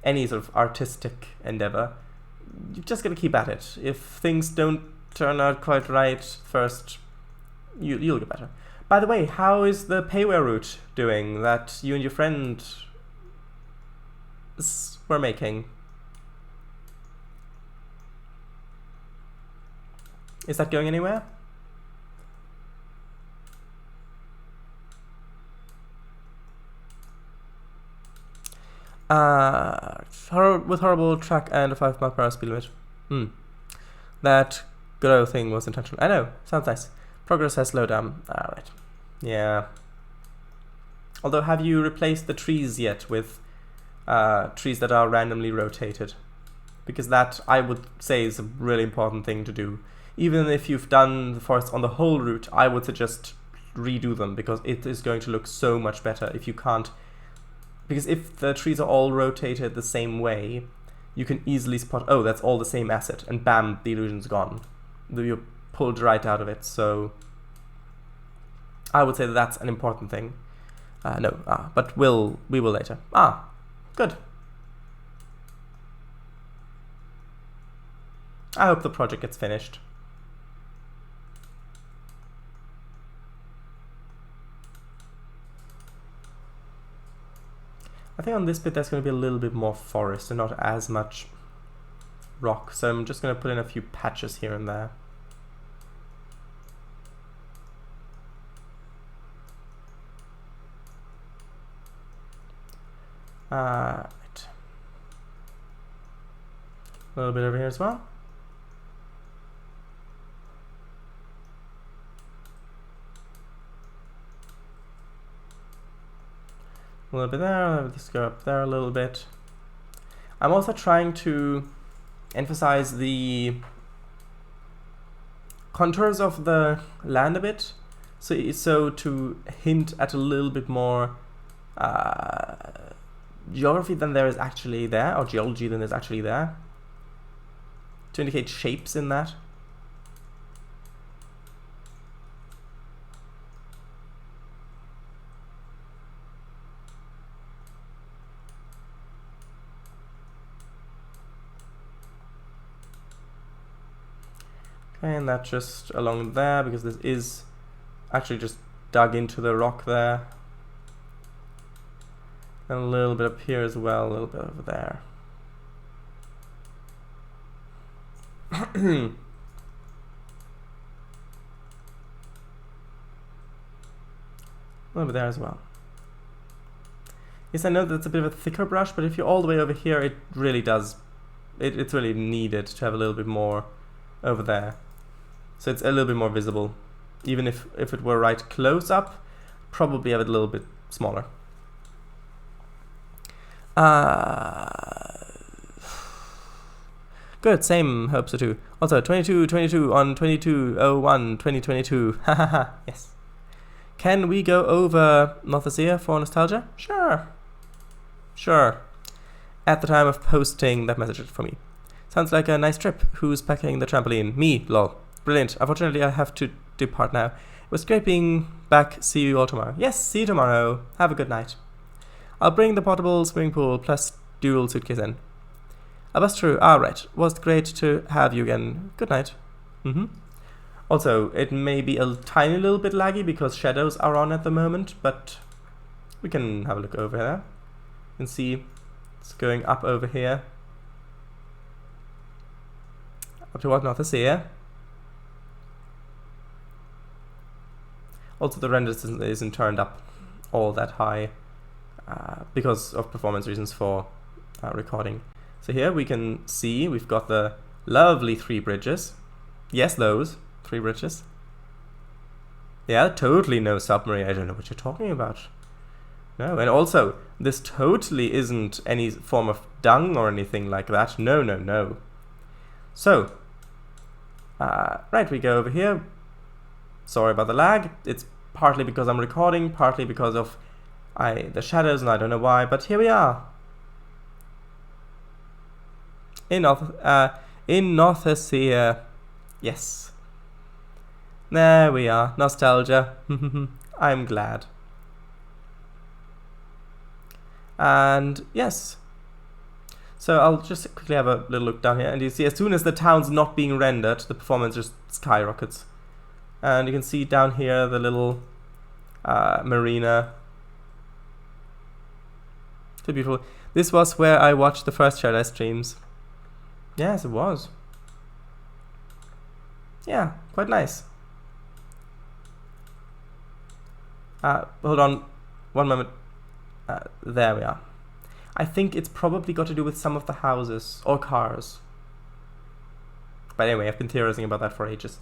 any sort of artistic endeavor, you've just got to keep at it. If things don't turn out quite right first, you'll get better. By the way, how is the payware route doing that you and your friend were making? Is that going anywhere? With horrible track and a 5 mph speed limit. That good old thing was intentional. I know, sounds nice. Progress has slowed down. Alright. Yeah. Although, have you replaced the trees yet with trees that are randomly rotated? Because that, I would say, is a really important thing to do. Even if you've done the forest on the whole route, I would suggest redo them, because it is going to look so much better if you can't. Because if the trees are all rotated the same way, you can easily spot, oh, that's all the same asset, and bam, the illusion's gone. You're pulled right out of it, so I would say that that's an important thing. But we will later. Good. I hope the project gets finished. I think on this bit there's going to be a little bit more forest and not as much rock, so I'm just going to put in a few patches here and there. Right. A little bit over here as well. A little bit there, let's go up there a little bit. I'm also trying to emphasize the contours of the land a bit, so to hint at a little bit more geography than there is actually there, or geology than is actually there, to indicate shapes in that. And that just along there, because this is actually just dug into the rock there. And a little bit up here as well, a little bit over there. A little bit there as well. Yes, I know that's a bit of a thicker brush, but if you're all the way over here, it really does. It's really needed to have a little bit more over there. So it's a little bit more visible. Even if it were right close up, probably have it a little bit smaller. Good, same, hope so too. Also, 22 on 22/01/2022. Hahaha, yes. Can we go over North Asia for nostalgia? Sure. Sure. At the time of posting that message for me. Sounds like a nice trip. Who's packing the trampoline? Me, lol. Brilliant. Unfortunately, I have to depart now. It was great being back. See you all tomorrow. Yes, see you tomorrow. Have a good night. I'll bring the portable swimming pool plus dual suitcase in. That's true. Right. Was great to have you again. Good night. Also, it may be a tiny little bit laggy because shadows are on at the moment, but we can have a look over there. You can see it's going up over here. Up to what North Asia. Also, the render isn't turned up all that high because of performance reasons for recording. So here we can see we've got the lovely 3 bridges. Yes, those 3 bridges. Yeah, totally no submarine. I don't know what you're talking about. No, and also, this totally isn't any form of dung or anything like that. No, no, no. So, right, we go over here. Sorry about the lag. It's partly because I'm recording, partly because of the shadows, and I don't know why, but here we are. In North Asia. Yes. There we are. Nostalgia. I'm glad. And yes. So I'll just quickly have a little look down here, and you see as soon as the town's not being rendered, the performance just skyrockets. And you can see down here the little marina. So beautiful. This was where I watched the first Shadow streams. Yes, it was. Yeah, quite nice. Hold on, one moment. There we are. I think it's probably got to do with some of the houses or cars. But anyway, I've been theorizing about that for ages.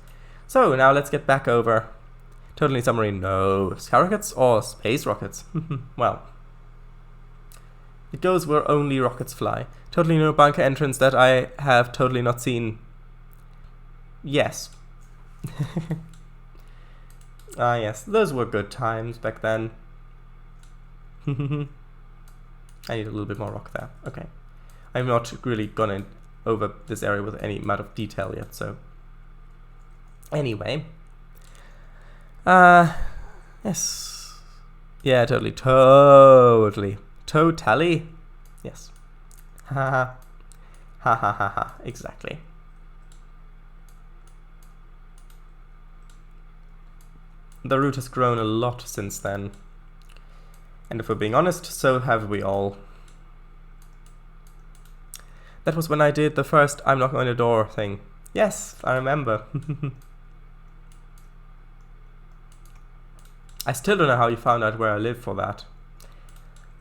So now let's get back over. Totally submarine. No. Sky rockets or space rockets? Well, it goes where only rockets fly. Totally no bunker entrance that I have totally not seen. Yes. Ah, yes. Those were good times back then. I need a little bit more rock there. Okay. I've not really gone over this area with any amount of detail yet, so. Anyway. Yes. Yeah, totally. Totally. Yes. Ha ha. Ha ha ha ha. Exactly. The route has grown a lot since then. And if we're being honest, so have we all. That was when I did the first I'm knocking on your door thing. Yes, I remember. I still don't know how you found out where I live for that.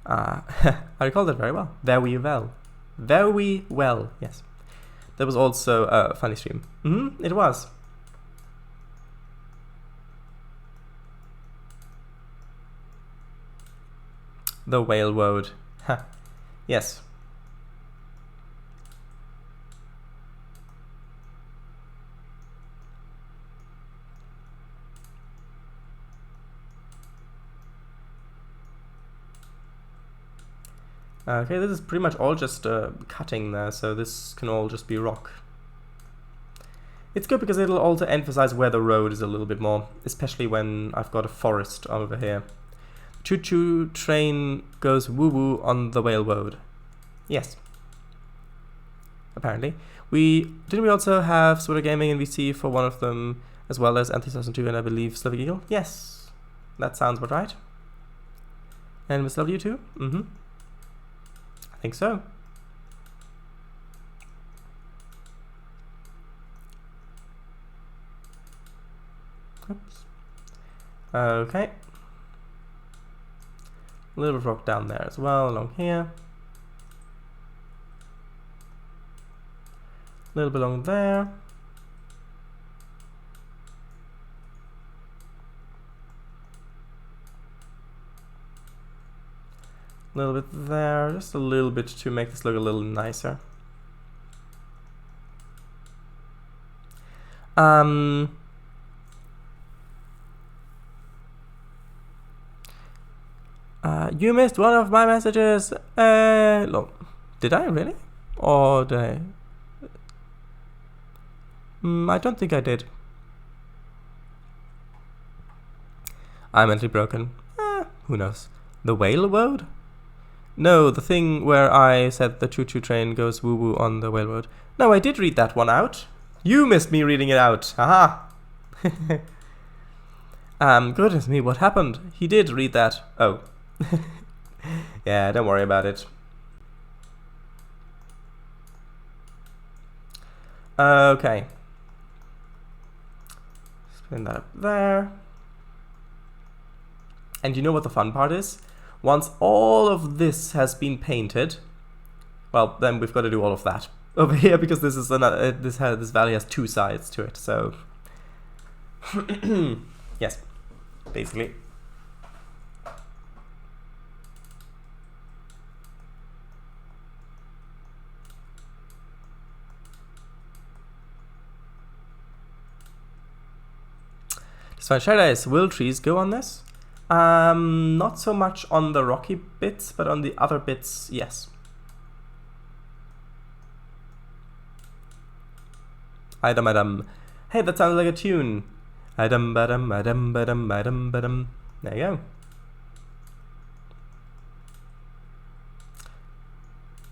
I recall that very well. Very well. Very well, yes. That was also a funny stream. It was. The whale road. Yes. Okay, this is pretty much all just cutting there, so this can all just be rock. It's good because it'll also emphasize where the road is a little bit more, especially when I've got a forest over here. Choo-choo train goes woo-woo on the whale road. Yes. Apparently. Didn't we also have Sweater Gaming and VC for one of them, as well as Anti-2002 and I believe Slavic Eagle? Yes. That sounds about right. And Miss W too? I think so. Oops. Okay. A little bit of rock down there as well, along here. A little bit along there. A little bit there, just a little bit to make this look a little nicer. You missed one of my messages. Look, did I really? Or did I? I don't think I did. I'm mentally broken. Who knows? The whale road? No, the thing where I said the choo-choo train goes woo-woo on the whale road. No, I did read that one out. You missed me reading it out. Haha. Goodness me, what happened? He did read that. Oh. Yeah, don't worry about it. Okay. Spin that up there. And you know what the fun part is? Once all of this has been painted, well, then we've got to do all of that over here because this is another. This valley has two sides to it. So, yes, basically. So, Shadows, will trees go on this? Not so much on the rocky bits, but on the other bits, yes. Idam adam. Hey, that sounds like a tune. Idam badam badam badam badam badam. There you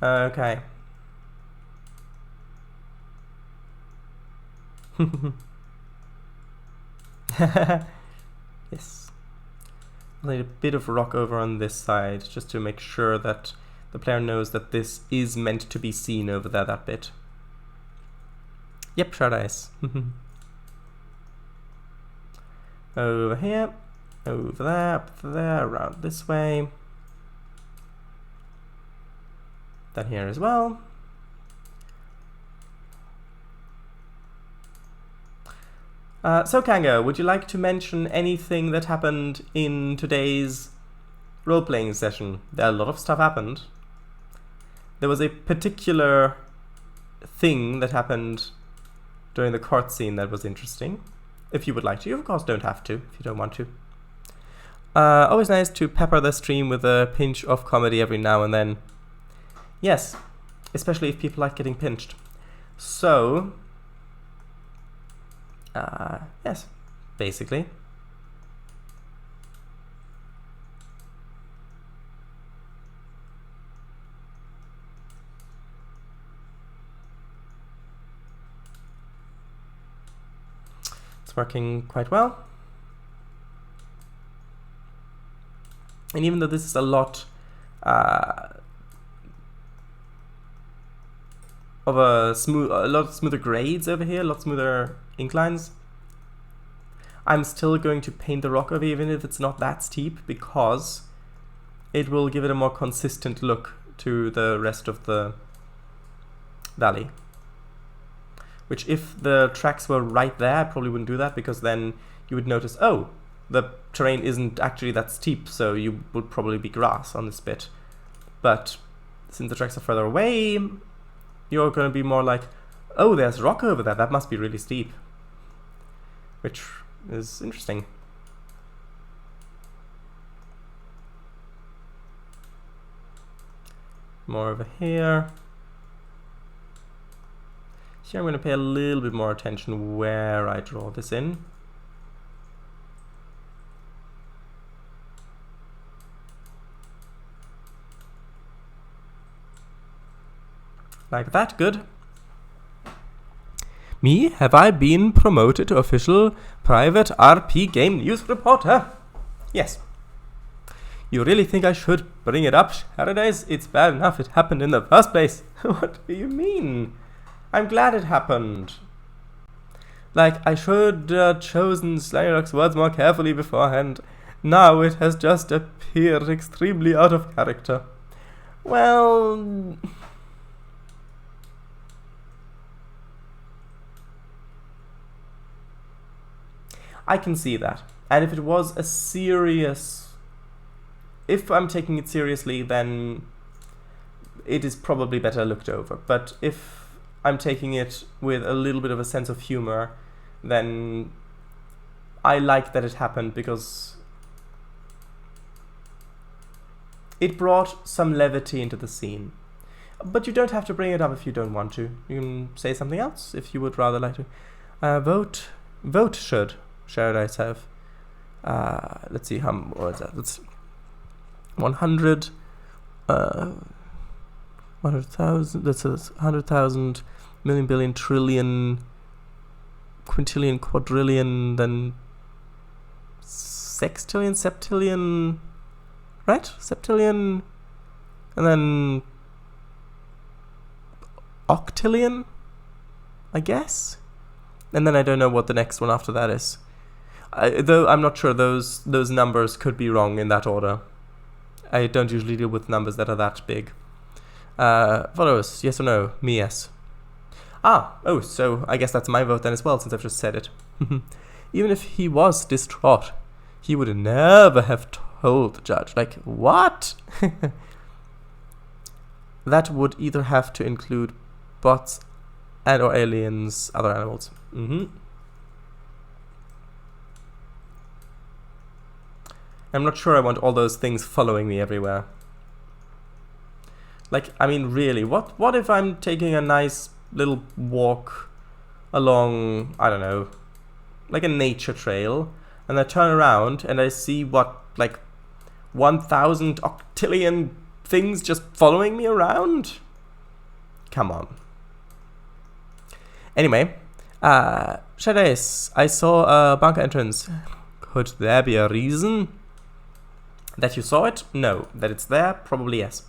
go. Okay. Yes. I'll need a bit of rock over on this side, just to make sure that the player knows that this is meant to be seen over there, that bit. Yep, shard ice. Over here, over there, up there, around this way. Then here as well. So Kanga, would you like to mention anything that happened in today's role-playing session? A lot of stuff happened. There was a particular thing that happened during the court scene that was interesting. If you would like to, you of course don't have to, if you don't want to. Always nice to pepper the stream with a pinch of comedy every now and then. Yes, especially if people like getting pinched. So, yes, basically. It's working quite well. And even though this is a lot of a lot smoother grades over here, a lot smoother inclines, I'm still going to paint the rock over even if it's not that steep, because it will give it a more consistent look to the rest of the valley. Which, if the tracks were right there, I probably wouldn't do that, because then you would notice, oh, the terrain isn't actually that steep, so you would probably be grass on this bit. But since the tracks are further away, you're going to be more like, oh, there's rock over there, that must be really steep. Which is interesting. More over here. Here I'm going to pay a little bit more attention where I draw this in. Like that, good. Me, have I been promoted to official private RP game news reporter? Yes. You really think I should bring it up, Paradise? It's bad enough it happened in the first place. What do you mean? I'm glad it happened. Like, I should chosen Slangyrock's words more carefully beforehand. Now it has just appeared extremely out of character. Well, I can see that. And if it was a serious... If I'm taking it seriously, then it is probably better looked over. But if I'm taking it with a little bit of a sense of humor, then I like that it happened, because it brought some levity into the scene. But you don't have to bring it up if you don't want to. You can say something else if you would rather like to. Vote should I have? Let's see, what is that? That's 100, 100,000, that's 100,000, million, billion, trillion, quintillion, quadrillion, then sextillion, septillion, right? Septillion, and then octillion, I guess? And then I don't know what the next one after that is. Though I'm not sure, those numbers could be wrong in that order. I don't usually deal with numbers that are that big. Followers, yes or no? Me, yes. Oh, so I guess that's my vote then as well, since I've just said it. Even if he was distraught, he would never have told the judge. Like, what? That would either have to include bots and or aliens, other animals. I'm not sure I want all those things following me everywhere. Like, I mean, really, what if I'm taking a nice little walk along, I don't know, like a nature trail, and I turn around and I see like 1,000 octillion things just following me around? Come on. Anyway, Shadows, I saw a bunker entrance. Could there be a reason? That you saw it? No. That it's there? Probably yes.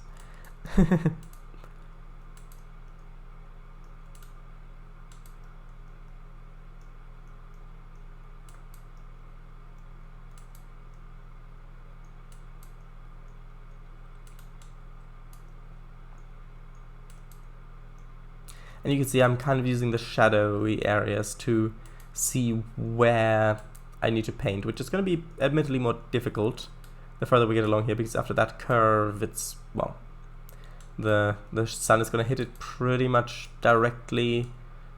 And you can see I'm kind of using the shadowy areas to see where I need to paint, which is going to be admittedly more difficult the further we get along here, because after that curve, it's, well, the sun is going to hit it pretty much directly,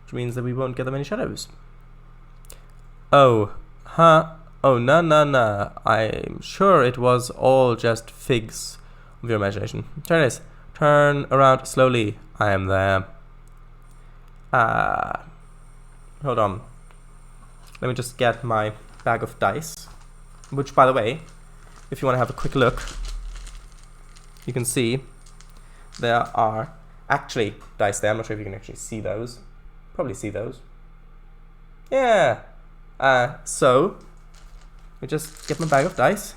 which means that we won't get that many shadows. Oh, huh? Oh, no. I'm sure it was all just figs of your imagination. Trainz, turn around slowly. I am there. Hold on. Let me just get my bag of dice, which, by the way, if you want to have a quick look, you can see there are actually dice there. I'm not sure if you can actually see those. Probably see those. Yeah. So, let me just get my bag of dice.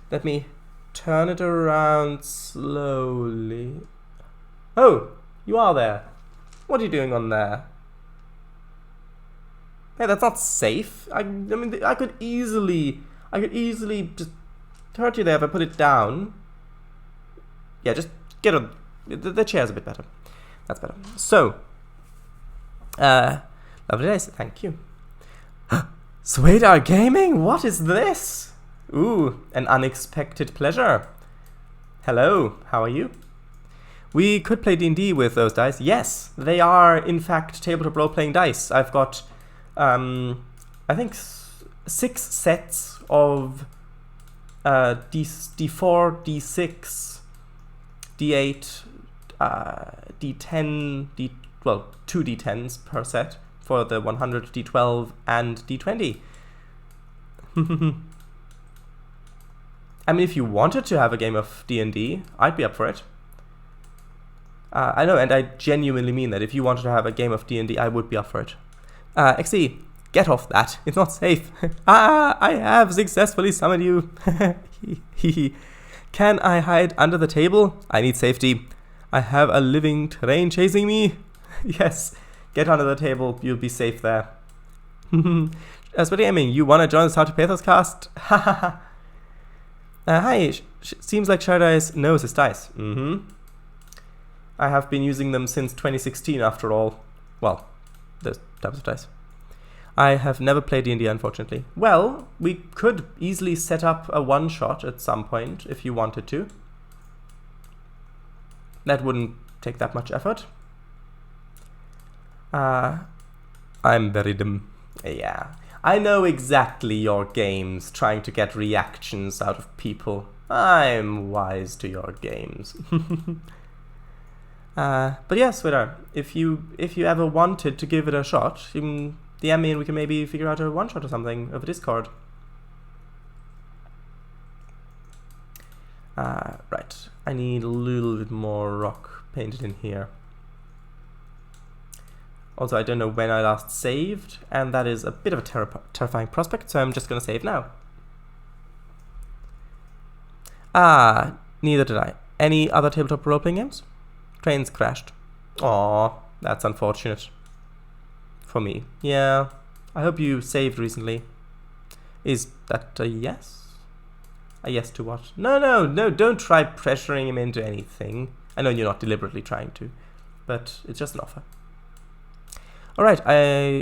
Let me turn it around slowly. Oh, you are there. What are you doing on there? Hey, that's not safe. I mean, I could easily just hurt you there if I put it down. Yeah, just get on. The chair's a bit better. That's better. So, lovely days. Thank you. Sweetheart Gaming, what is this? Ooh, an unexpected pleasure. Hello, how are you? We could play D&D with those dice. Yes, they are in fact tabletop role-playing dice. I've got, I think 6 sets of D4, D6, D8, D10, well, 2 D10s per set for the 100, D12, and D20. I mean, if you wanted to have a game of D&D, I'd be up for it. I know, and I genuinely mean that. If you wanted to have a game of D&D, I would be up for it. XE, get off that. It's not safe. I have successfully summoned you. Can I hide under the table? I need safety. I have a living train chasing me. Yes, get under the table. You'll be safe there. Sweaty Aiming, you want to join the Star to Pathos cast? Hi, seems like Shardai's knows his dice. I have been using them since 2016 after all. Well, those types of dice. I have never played D&D, unfortunately. Well, we could easily set up a one-shot at some point if you wanted to. That wouldn't take that much effort. I'm very dumb. Yeah. I know exactly your games, trying to get reactions out of people. I'm wise to your games. But yeah, sweetheart, if you ever wanted to give it a shot, you can DM me and we can maybe figure out a one-shot or something over Discord. Right, I need a little bit more rock painted in here. Also, I don't know when I last saved, and that is a bit of a terrifying prospect, so I'm just gonna save now. Neither did I. Any other tabletop role-playing games? Trainz crashed. Aw, that's unfortunate. For me. Yeah. I hope you saved recently. Is that a yes? A yes to what? No, don't try pressuring him into anything. I know you're not deliberately trying to, but it's just an offer. Alright,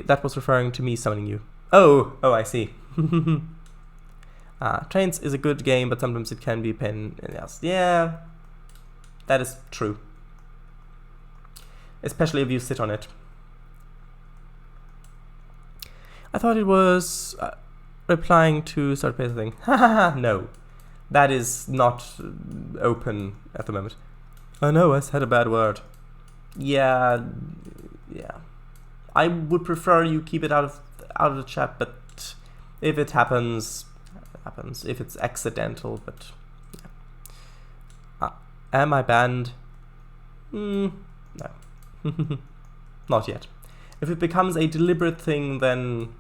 that was referring to me summoning you. Oh, I see. Trainz is a good game, but sometimes it can be a pain in the ass. Yeah, that is true. Especially if you sit on it. I thought it was replying to Start Pace thing. No, that is not open at the moment. Oh no, I said a bad word. Yeah. I would prefer you keep it out of the chat, but if it happens, it happens. If it's accidental, but yeah. Am I banned? No. Not yet. If it becomes a deliberate thing, then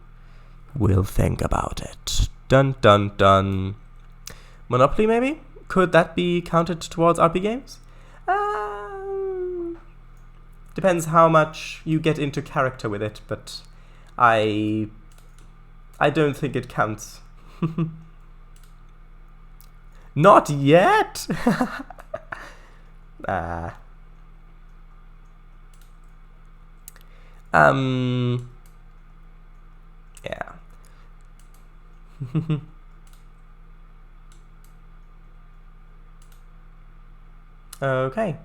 we'll think about it. Dun dun dun. Monopoly, maybe? Could that be counted towards RP games? Depends how much you get into character with it, but I don't think it counts. Not yet? Yeah. Okay.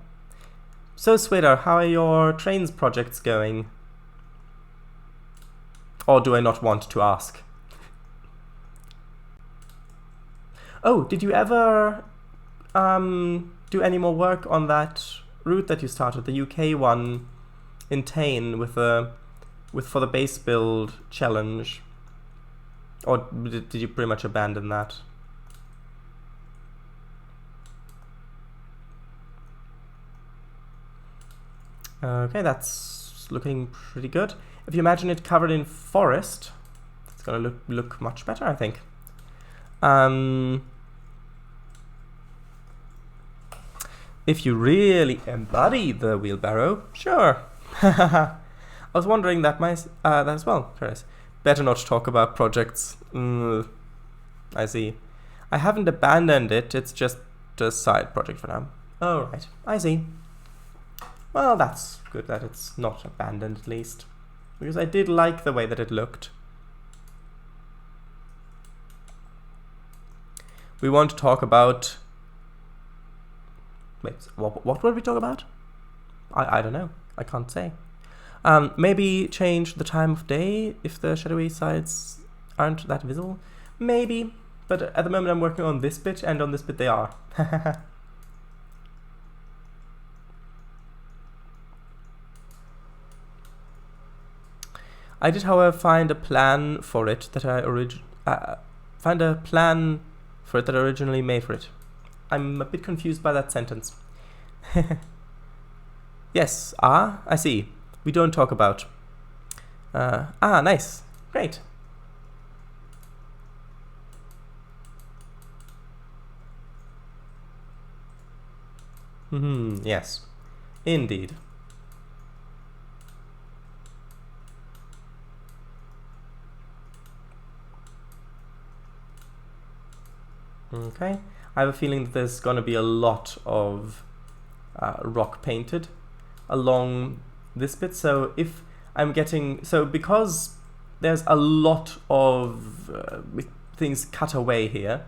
So, Sweeter, how are your Trainz projects going? Or do I not want to ask? Oh, did you ever do any more work on that route that you started, the UK one in Tain with for the base build challenge? Or did you pretty much abandon that? Okay, that's looking pretty good. If you imagine it covered in forest, it's gonna look much better, I think. If you really embody the wheelbarrow, sure. I was wondering that that as well, Trainz. Better not talk about projects. I see. I haven't abandoned it, it's just a side project for now. Oh, right, I see. Well, that's good that it's not abandoned, at least. Because I did like the way that it looked. We want to talk about... Wait, what will we talk about? I don't know. I can't say. Maybe change the time of day if the shadowy sides aren't that visible? Maybe. But at the moment I'm working on this bit, and on this bit they are. I did, however, find a plan for it that I originally made for it. I'm a bit confused by that sentence. Yes, I see. We don't talk about. Nice. Great. Yes. Indeed. Okay, I have a feeling that there's going to be a lot of rock painted along this bit. So if I'm getting... So because there's a lot of things cut away here,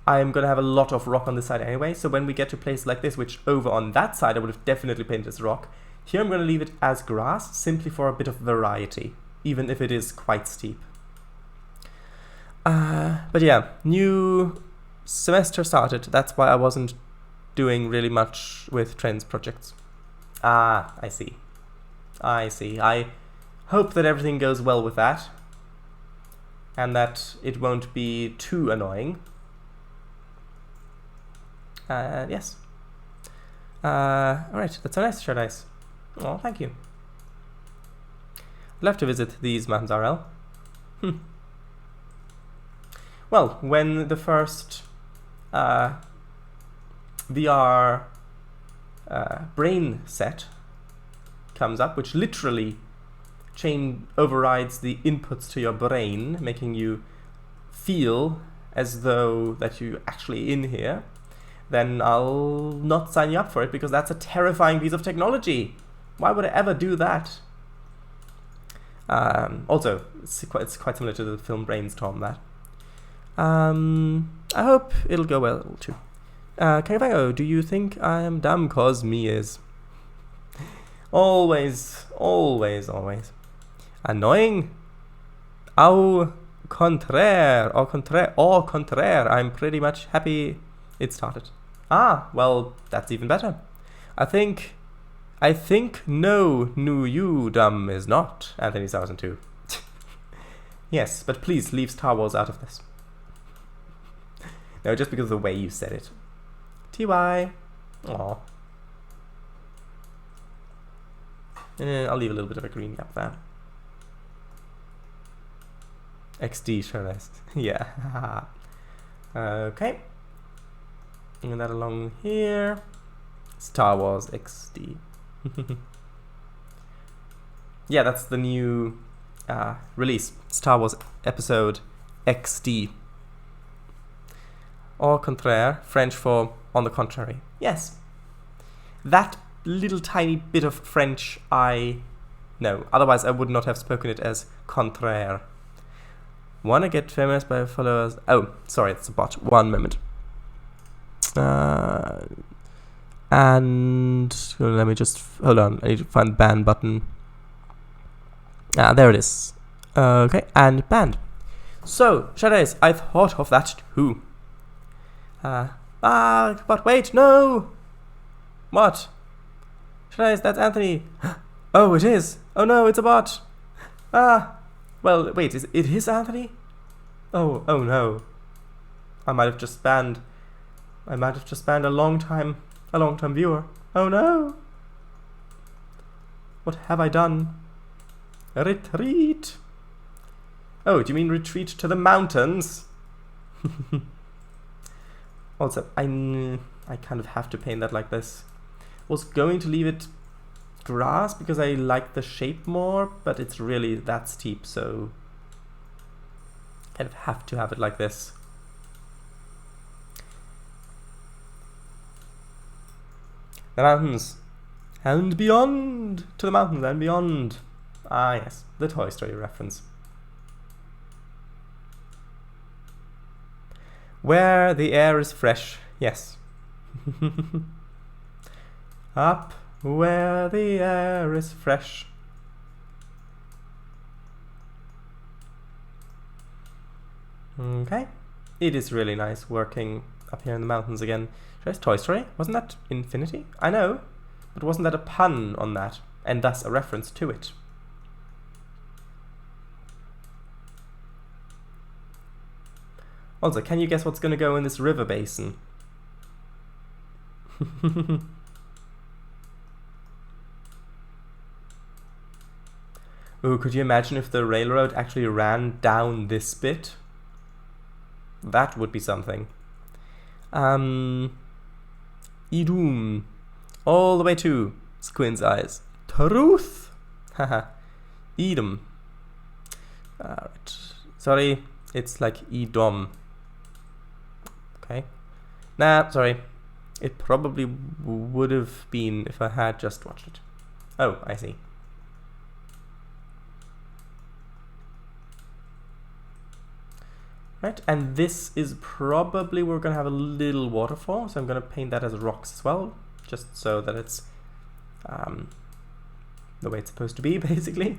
I'm going to have a lot of rock on this side anyway. So when we get to places like this, which over on that side I would have definitely painted as rock, here I'm going to leave it as grass, simply for a bit of variety, even if it is quite steep. But yeah, new semester started. That's why I wasn't doing really much with Trainz projects. I see. I see. I hope that everything goes well with that, and that it won't be too annoying. Yes. Alright, that's so nice, Shadice. Oh, thank you. I'd love to visit these mountains, RL. Well, when the first VR brain set comes up, which literally overrides the inputs to your brain, making you feel as though that you're actually in here, then I'll not sign you up for it, because that's a terrifying piece of technology. Why would I ever do that? Also, it's quite similar to the film Brainstorm, that. I hope it'll go well too. Kagavango, do you think I am dumb? Cause me is. Always, always, always. Annoying? Au contraire, au contraire, I'm pretty much happy it started. Well, that's even better. I think no, you dumb is not Anthony 1002. Yes, but please leave Star Wars out of this. No, just because of the way you said it. TY. Aww. I'll leave a little bit of a green gap there. XD, sure. Yeah. Okay. And that along here. Star Wars XD. Yeah, that's the new release. Star Wars Episode XD. Au contraire, French for on the contrary. Yes. That little tiny bit of French I know. Otherwise I would not have spoken it as contraire. Wanna get famous by followers? Oh, sorry, it's a bot. 1 moment. And let me just hold on. I need to find the ban button. There it is. Okay, and banned. So, Shadows, I thought of that too. But wait, no! What? Shadows, that's Anthony. Oh, it is. Oh no, it's a bot. Well, wait, it is Anthony? Oh no. I might have just banned a long time viewer. Oh no. What have I done? Retreat. Oh, do you mean retreat to the mountains? Also, I kind of have to paint that like this. Was going to leave it grass because I like the shape more, but it's really that steep, so kind of have to have it like this. The mountains and beyond, to the mountains and beyond. Ah yes, the Toy Story reference. Where the air is fresh, yes. Up where the air is fresh. Okay. It is really nice working up here in the mountains again. Should I Toy Story? Wasn't that Infinity? I know, but wasn't that a pun on that, and thus a reference to it? Also, can you guess what's going to go in this river basin? Ooh, could you imagine if the railroad actually ran down this bit? That would be something. Idum. All the way to Squint's eyes. Truth! Haha. Idum. Alright. Sorry, it's like Idom. Okay. Nah, sorry. It probably would have been if I had just watched it. Oh, I see. Right, and this is probably where we're going to have a little waterfall, so I'm going to paint that as rocks as well, just so that it's the way it's supposed to be, basically.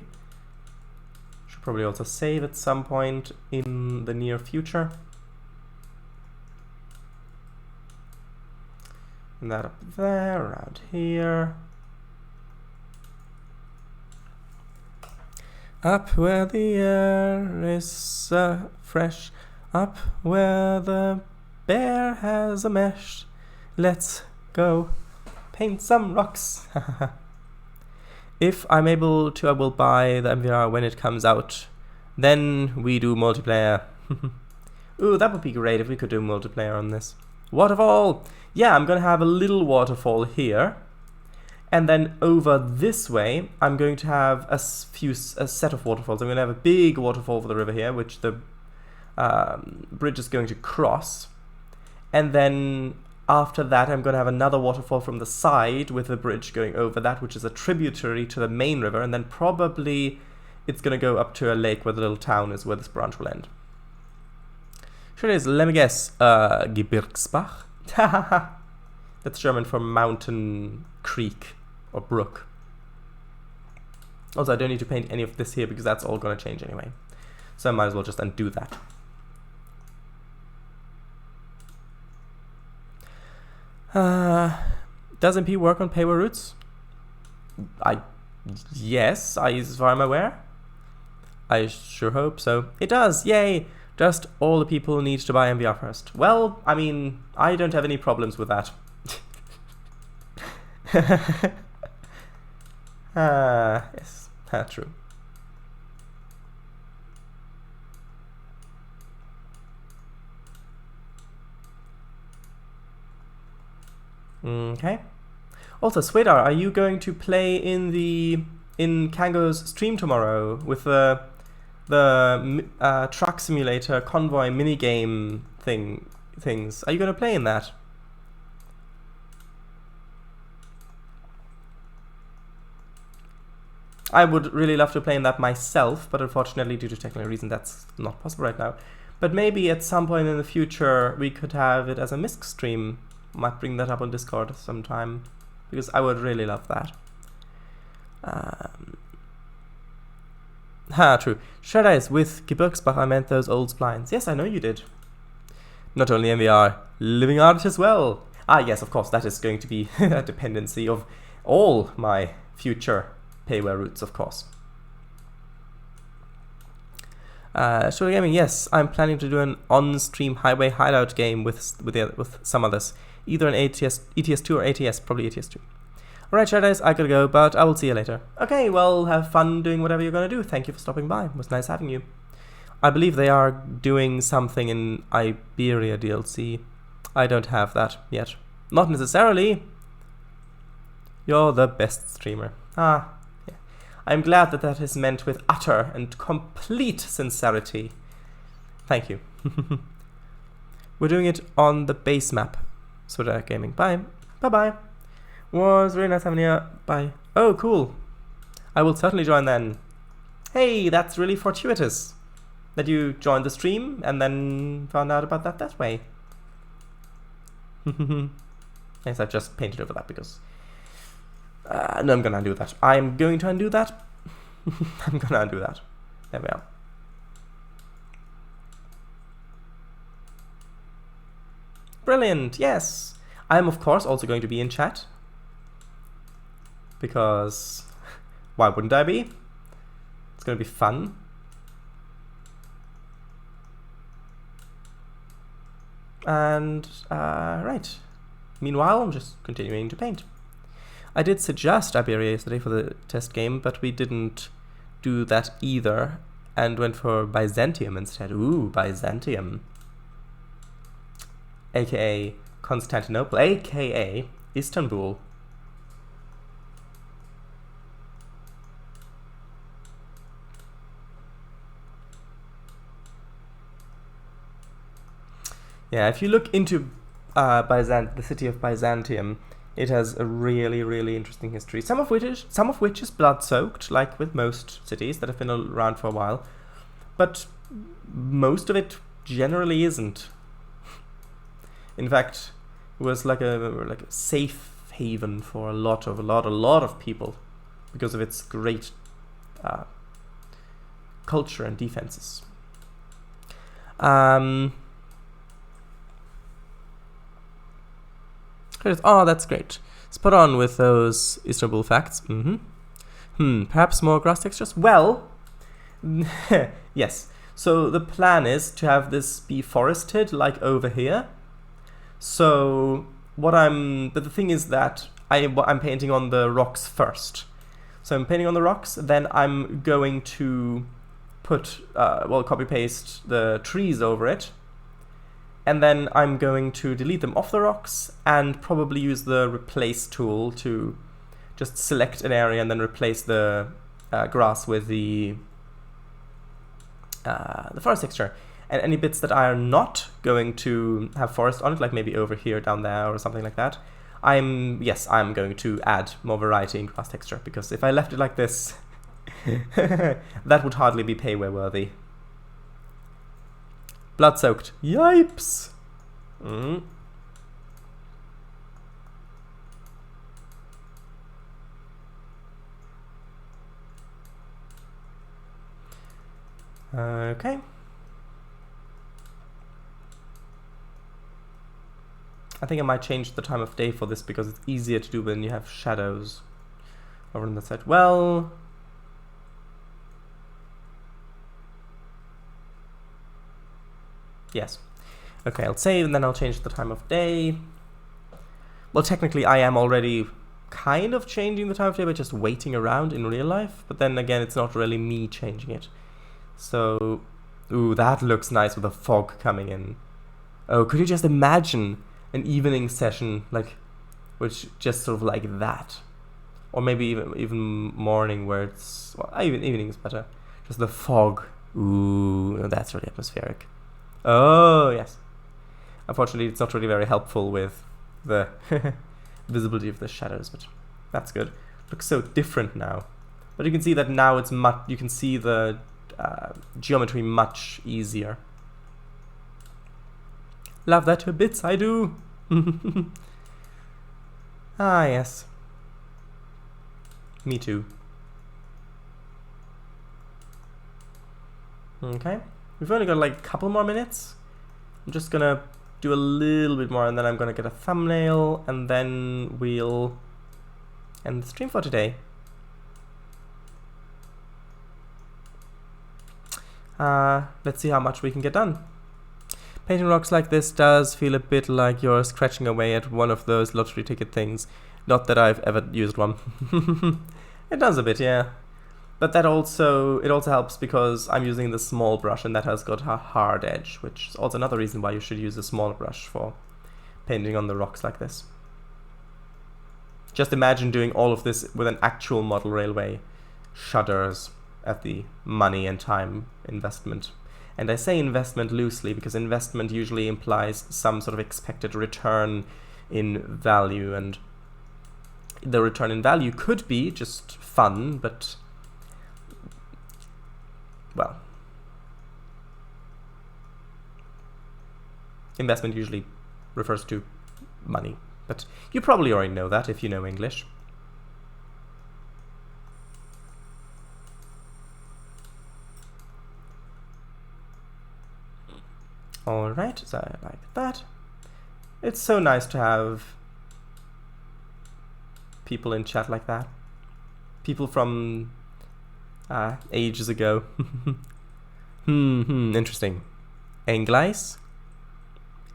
Should probably also save at some point in the near future. And that up there, around here. Up where the air is fresh, up where the bear has a mesh. Let's go paint some rocks. If I'm able to, I will buy the MVR when it comes out. Then we do multiplayer. Ooh, that would be great if we could do multiplayer on this. Waterfall! Yeah, I'm going to have a little waterfall here. And then over this way, I'm going to have a set of waterfalls. I'm going to have a big waterfall for the river here, which the bridge is going to cross. And then after that, I'm going to have another waterfall from the side with the bridge going over that, which is a tributary to the main river. And then probably it's going to go up to a lake where the little town is, where this branch will end. Sure it is. Let me guess. Gebirgsbach? That's German for mountain creek or brook. Also, I don't need to paint any of this here because that's all going to change anyway. So I might as well just undo that. Does MP work on paywall routes? Yes, as far as I'm aware. I sure hope so. It does, yay! Just all the people need to buy MVR first. Well, I mean, I don't have any problems with that. Yes, true. Okay. Also, Swedar, are you going to play in Kango's stream tomorrow with the truck simulator convoy minigame things? Are you going to play in that? I would really love to play in that myself, but unfortunately, due to technical reasons, that's not possible right now. But maybe at some point in the future, we could have it as a MISC stream. Might bring that up on Discord sometime, because I would really love that. True. Shred Eyes, with Gebirgsbach, I meant those old splines. Yes, I know you did. Not only MVR, living art as well. Ah, yes, of course, that is going to be a dependency of all my future payware routes, of course. Show Gaming, yes, I'm planning to do an on-stream highway hideout game with some others. Either an ETS2 or ATS, probably ATS2. Alright, Shadows, I gotta go, but I will see you later. Okay, well, have fun doing whatever you're gonna do. Thank you for stopping by. It was nice having you. I believe they are doing something in Iberia DLC. I don't have that yet. Not necessarily. You're the best streamer. Ah, yeah. I'm glad that is meant with utter and complete sincerity. Thank you. We're doing it on the base map. Swedar Gaming. Bye. Bye-bye. Was really nice having you. Bye. Oh, cool. I will certainly join then. Hey, that's really fortuitous that you joined the stream and then found out about that way. Yes, I've just painted over that because... no, I'm gonna undo that. I'm going to undo that. I'm gonna undo that. There we are. Brilliant, yes. I'm, of course, also going to be in chat. Because why wouldn't I be? It's going to be fun. And, right. Meanwhile, I'm just continuing to paint. I did suggest Iberia yesterday for the test game, but we didn't do that either, and went for Byzantium instead. Ooh, Byzantium. AKA Constantinople, AKA Istanbul. Yeah, if you look into the city of Byzantium, it has a really, really interesting history. Some of which is blood-soaked, like with most cities that have been around for a while, but most of it generally isn't. In fact, it was like a safe haven for a lot of people because of its great culture and defenses. Oh, that's great. Spot on with those Istanbul facts. Perhaps more grass textures? Well, yes. So the plan is to have this be forested, like over here. So the thing is that I'm painting on the rocks first. So I'm painting on the rocks, then I'm going to put, copy paste the trees over it. And then I'm going to delete them off the rocks and probably use the replace tool to just select an area and then replace the grass with the forest texture. And any bits that are not going to have forest on it, like maybe over here, down there, or something like that, I'm going to add more variety in grass texture, because if I left it like this, that would hardly be payware worthy. Blood-soaked. Yipes! Okay. I think I might change the time of day for this because it's easier to do when you have shadows over on the side. Well... yes. Okay, I'll save and then I'll change the time of day. Well, technically I am already kind of changing the time of day by just waiting around in real life, but then again it's not really me changing it. So, ooh, that looks nice with the fog coming in. Oh, could you just imagine an evening session, like which just sort of like that. Or maybe even morning where it's, well, even evening is better. Just the fog. Ooh, that's really atmospheric. Oh, yes. Unfortunately, it's not really very helpful with the visibility of the shadows, but that's good. Looks so different now. But you can see that now it's much, you can see the geometry much easier. Love that to bits, I do. Ah, yes. Me too. Okay. We've only got like a couple more minutes. I'm just gonna do a little bit more and then I'm gonna get a thumbnail and then we'll end the stream for today. Let's see how much we can get done. Painting rocks like this does feel a bit like you're scratching away at one of those lottery ticket things. Not that I've ever used one. It does a bit, yeah. But that also, it also helps because I'm using the small brush and that has got a hard edge, which is also another reason why you should use a small brush for painting on the rocks like this. Just imagine doing all of this with an actual model railway. Shudders at the money and time investment. And I say investment loosely because investment usually implies some sort of expected return in value, and the return in value could be just fun, but well, investment usually refers to money, but you probably already know that if you know English. Alright, so I like that. It's so nice to have people in chat like that. People from ages ago. Interesting. English?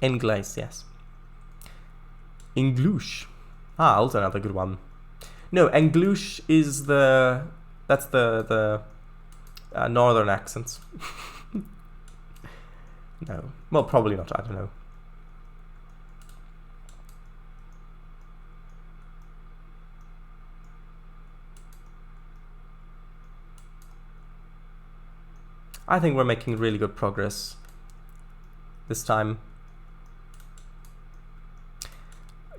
English, yes. English. Ah, also another good one. No, English is that's the northern accents. No. Well, probably not, I don't know. I think we're making really good progress this time.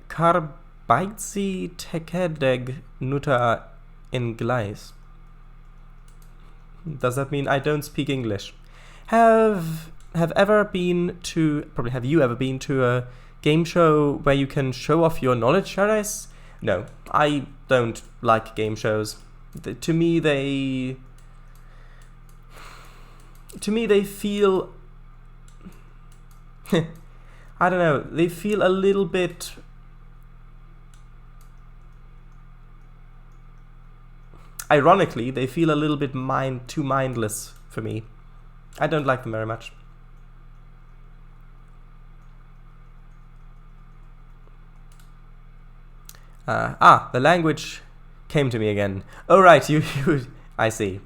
Karbaitsi tekedeg nuta English. Does that mean I don't speak English? Have you ever been to a game show where you can show off your knowledge, Sharais? No, I don't like game shows. To me they feel I don't know, they feel a little bit ironically, they feel a little bit too mindless for me. I don't like them very much. The language came to me again. Oh right, you I see.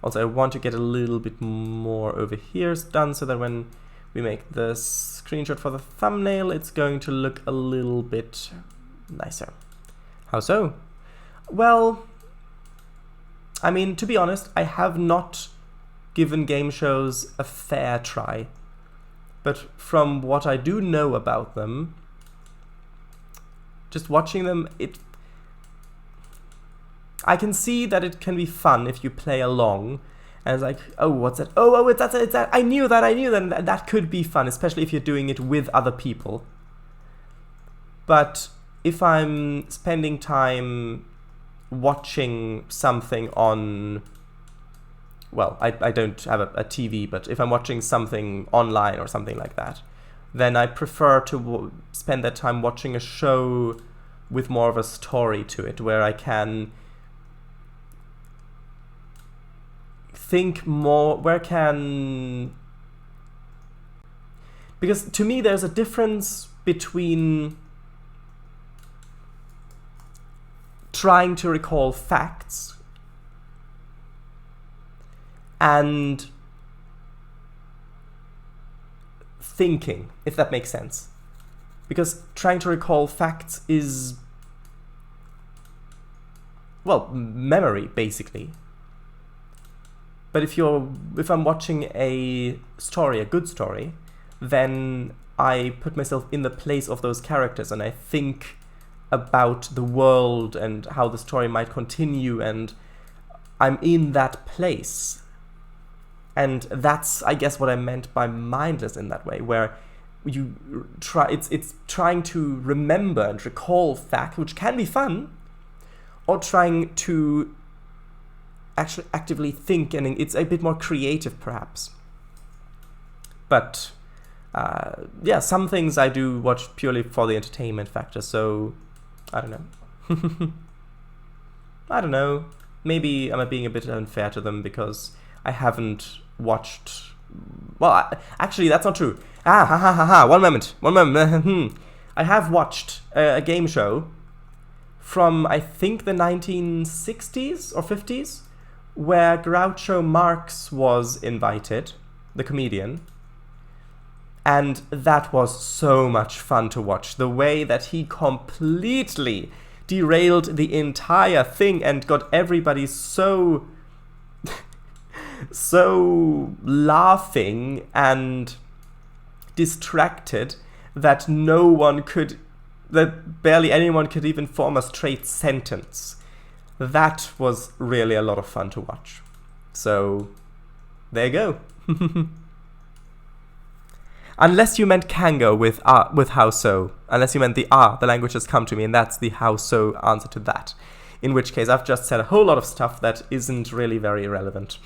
Also, I want to get a little bit more over here done so that when we make the screenshot for the thumbnail, it's going to look a little bit nicer. How so? Well, I mean, to be honest, I have not given game shows a fair try. But from what I do know about them, just watching them, I can see that it can be fun if you play along. And it's like, oh, what's that? Oh, it's that. I knew that. That could be fun, especially if you're doing it with other people. But if I'm spending time watching something on, well, I don't have a TV, but if I'm watching something online or something like that, then I prefer to spend that time watching a show with more of a story to it, where I can think more, because to me there's a difference between trying to recall facts and thinking, if that makes sense. because trying to recall facts is, well, memory, basically. But if I'm watching a story, a good story, then I put myself in the place of those characters and I think about the world and how the story might continue, and I'm in that place. And that's, I guess, what I meant by mindless in that way, where you try, it's trying to remember and recall fact, which can be fun, or trying to actually actively think, and it's a bit more creative perhaps. But yeah, some things I do watch purely for the entertainment factor, so I don't know. I don't know, maybe I'm being a bit unfair to them because I haven't watched, well, actually that's not true. One moment. I have watched a game show from, I think, the 1960s or 50s, where Groucho Marx was invited, the comedian, and that was so much fun to watch. The way that he completely derailed the entire thing and got everybody so so laughing and distracted that barely anyone could even form a straight sentence. That was really a lot of fun to watch. So, there you go. Unless you meant Kango with how so. Unless you meant the language has come to me, and that's the how so answer to that. In which case, I've just said a whole lot of stuff that isn't really very relevant.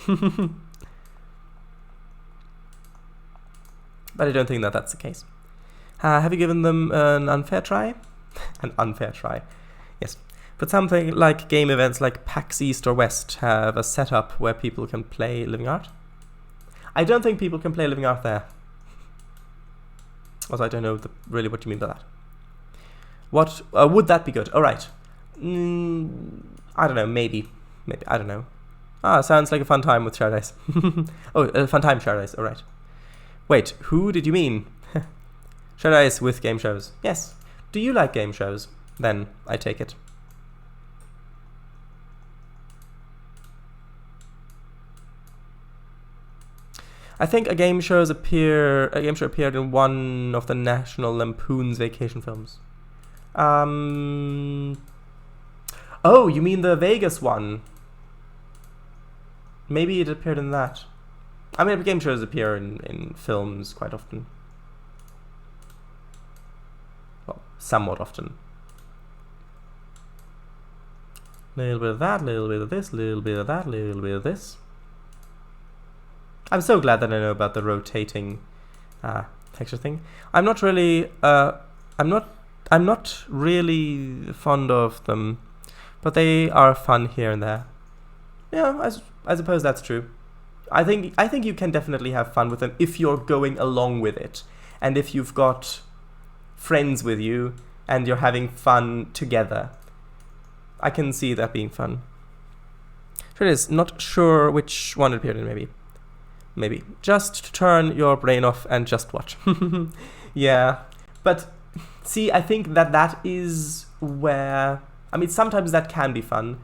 But I don't think that that's the case. Have you given them an unfair try? An unfair try. Yes. But something like game events like PAX East or West have a setup where people can play Living Art? I don't think people can play Living Art there. Also, I don't know really what you mean by that. What would that be good? All right. I don't know. Maybe. I don't know. Sounds like a fun time with Shared Ice. Oh, fun time Shared Ice. All right. Wait, who did you mean? Shared Ice with game shows. Yes. Do you like game shows? Then I take it. I think a game show appeared in one of the National Lampoon's vacation films. Oh, you mean the Vegas one? Maybe it appeared in that. I mean, game shows appear in films quite often. Well, somewhat often. A little bit of that, a little bit of this, a little bit of that, a little bit of this. I'm so glad that I know about the rotating texture thing. I'm not really fond of them, but they are fun here and there. Yeah, I suppose that's true. I think you can definitely have fun with them if you're going along with it, and if you've got friends with you and you're having fun together. I can see that being fun. Sure it is. Not sure which one it appeared in, maybe. Just turn your brain off and just watch. Yeah. But see, I think that is where, I mean, sometimes that can be fun,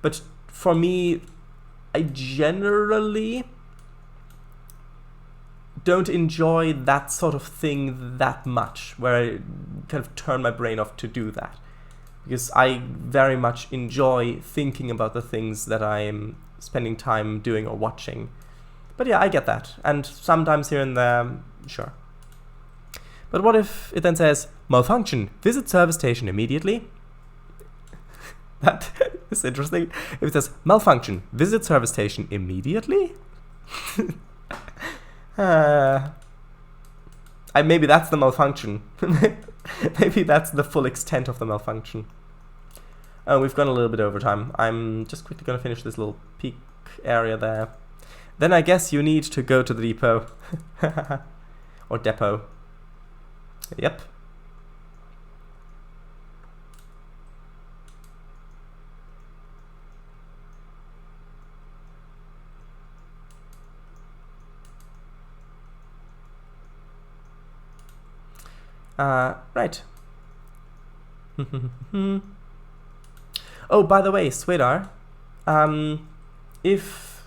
but for me, I generally don't enjoy that sort of thing that much, where I kind of turn my brain off to do that. Because I very much enjoy thinking about the things that I'm spending time doing or watching. But yeah, I get that. And sometimes here and there, sure. But what if it then says, malfunction, visit service station immediately? That is interesting. If it says, malfunction, visit service station immediately? Maybe that's the malfunction. Maybe that's the full extent of the malfunction. Oh, we've gone a little bit over time. I'm just quickly going to finish this little peak area there. Then I guess you need to go to the depot. Or depot. Yep. Right. Oh, by the way, Swedar, if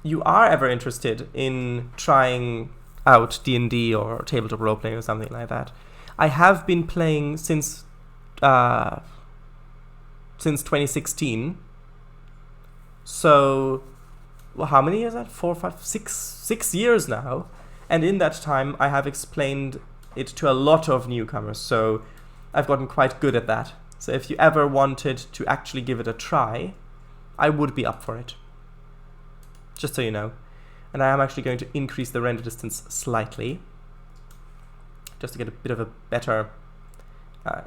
you are ever interested in trying out D&D or tabletop roleplaying or something like that, I have been playing since 2016. So, well, how many years is that? 4, 5, 6 years now. And in that time, I have explained it to a lot of newcomers. So I've gotten quite good at that. So if you ever wanted to actually give it a try, I would be up for it. Just so you know. And I am actually going to increase the render distance slightly, just to get a bit of a better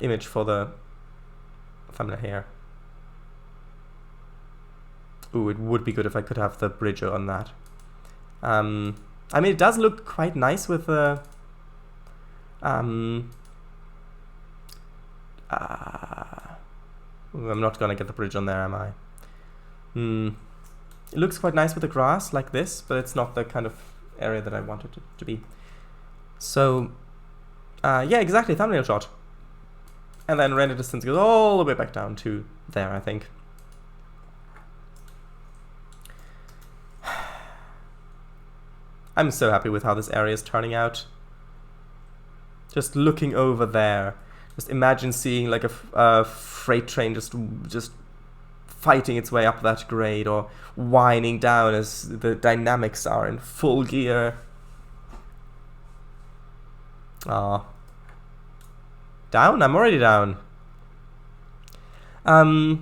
image for the thumbnail here. Ooh, it would be good if I could have the bridge on that. I mean, it does look quite nice with the I'm not gonna get the bridge on there, am I? It looks quite nice with the grass like this, but it's not the kind of area that I wanted it to be. So, yeah, exactly, thumbnail shot. And then render distance goes all the way back down to there, I think. I'm so happy with how this area is turning out. Just looking over there, just imagine seeing like a freight train just fighting its way up that grade, or winding down as the dynamics are in full gear. Ah, down? I'm already down. The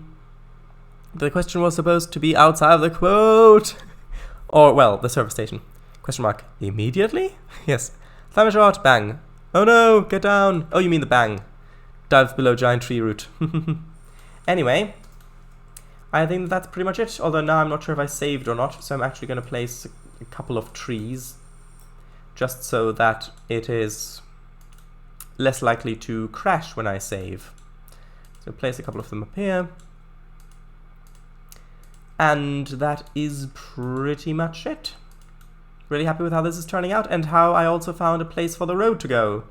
question was supposed to be outside of the quote, or well, the service station. Question mark. Immediately? Yes. Thumbnail shot. Bang. Oh no, get down. Oh, you mean the bang. Dive below giant tree root. Anyway, I think that's pretty much it. Although now I'm not sure if I saved or not, so I'm actually going to place a couple of trees just so that it is less likely to crash when I save. So place a couple of them up here. And that is pretty much it. Really happy with how this is turning out, and how I also found a place for the road to go.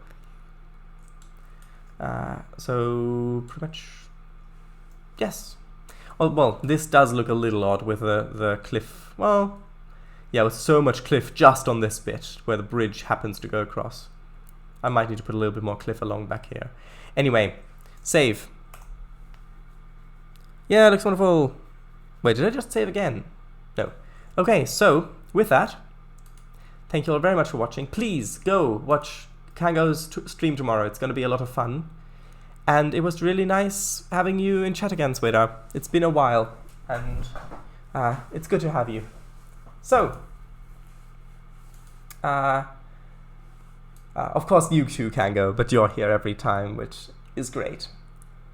So pretty much, yes. Well, this does look a little odd with the cliff. Well, yeah, with so much cliff just on this bit where the bridge happens to go across. I might need to put a little bit more cliff along back here. Anyway, save. Yeah, it looks wonderful. Wait, did I just save again? No. Okay, so with that, thank you all very much for watching. Please go watch Kango's stream tomorrow. It's going to be a lot of fun. And it was really nice having you in chat again, Swedar. It's been a while, and it's good to have you. So, of course you too, Kango, but you're here every time, which is great.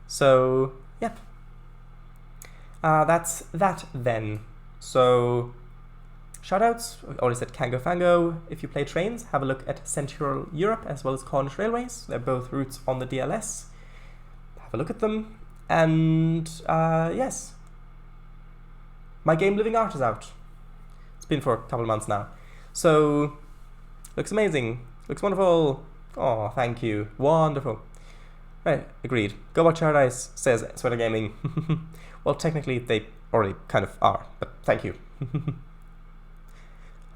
So, yep. That's that then. So, shoutouts, I already said Kango Fango. If you play Trainz, have a look at Central Europe as well as Cornish Railways. They're both routes on the DLS. Have a look at them. And yes, my game Living Art is out. It's been for a couple of months now. So, looks amazing. Looks wonderful. Oh, thank you. Wonderful. Right, agreed. Go watch Paradise, says Sweater Gaming. Well, technically they already kind of are, but thank you.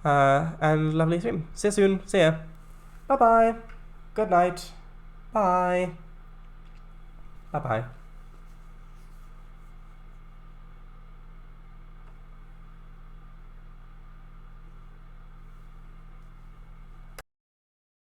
And lovely stream. See you soon. See ya. Bye-bye. Good night. Bye. Bye-bye.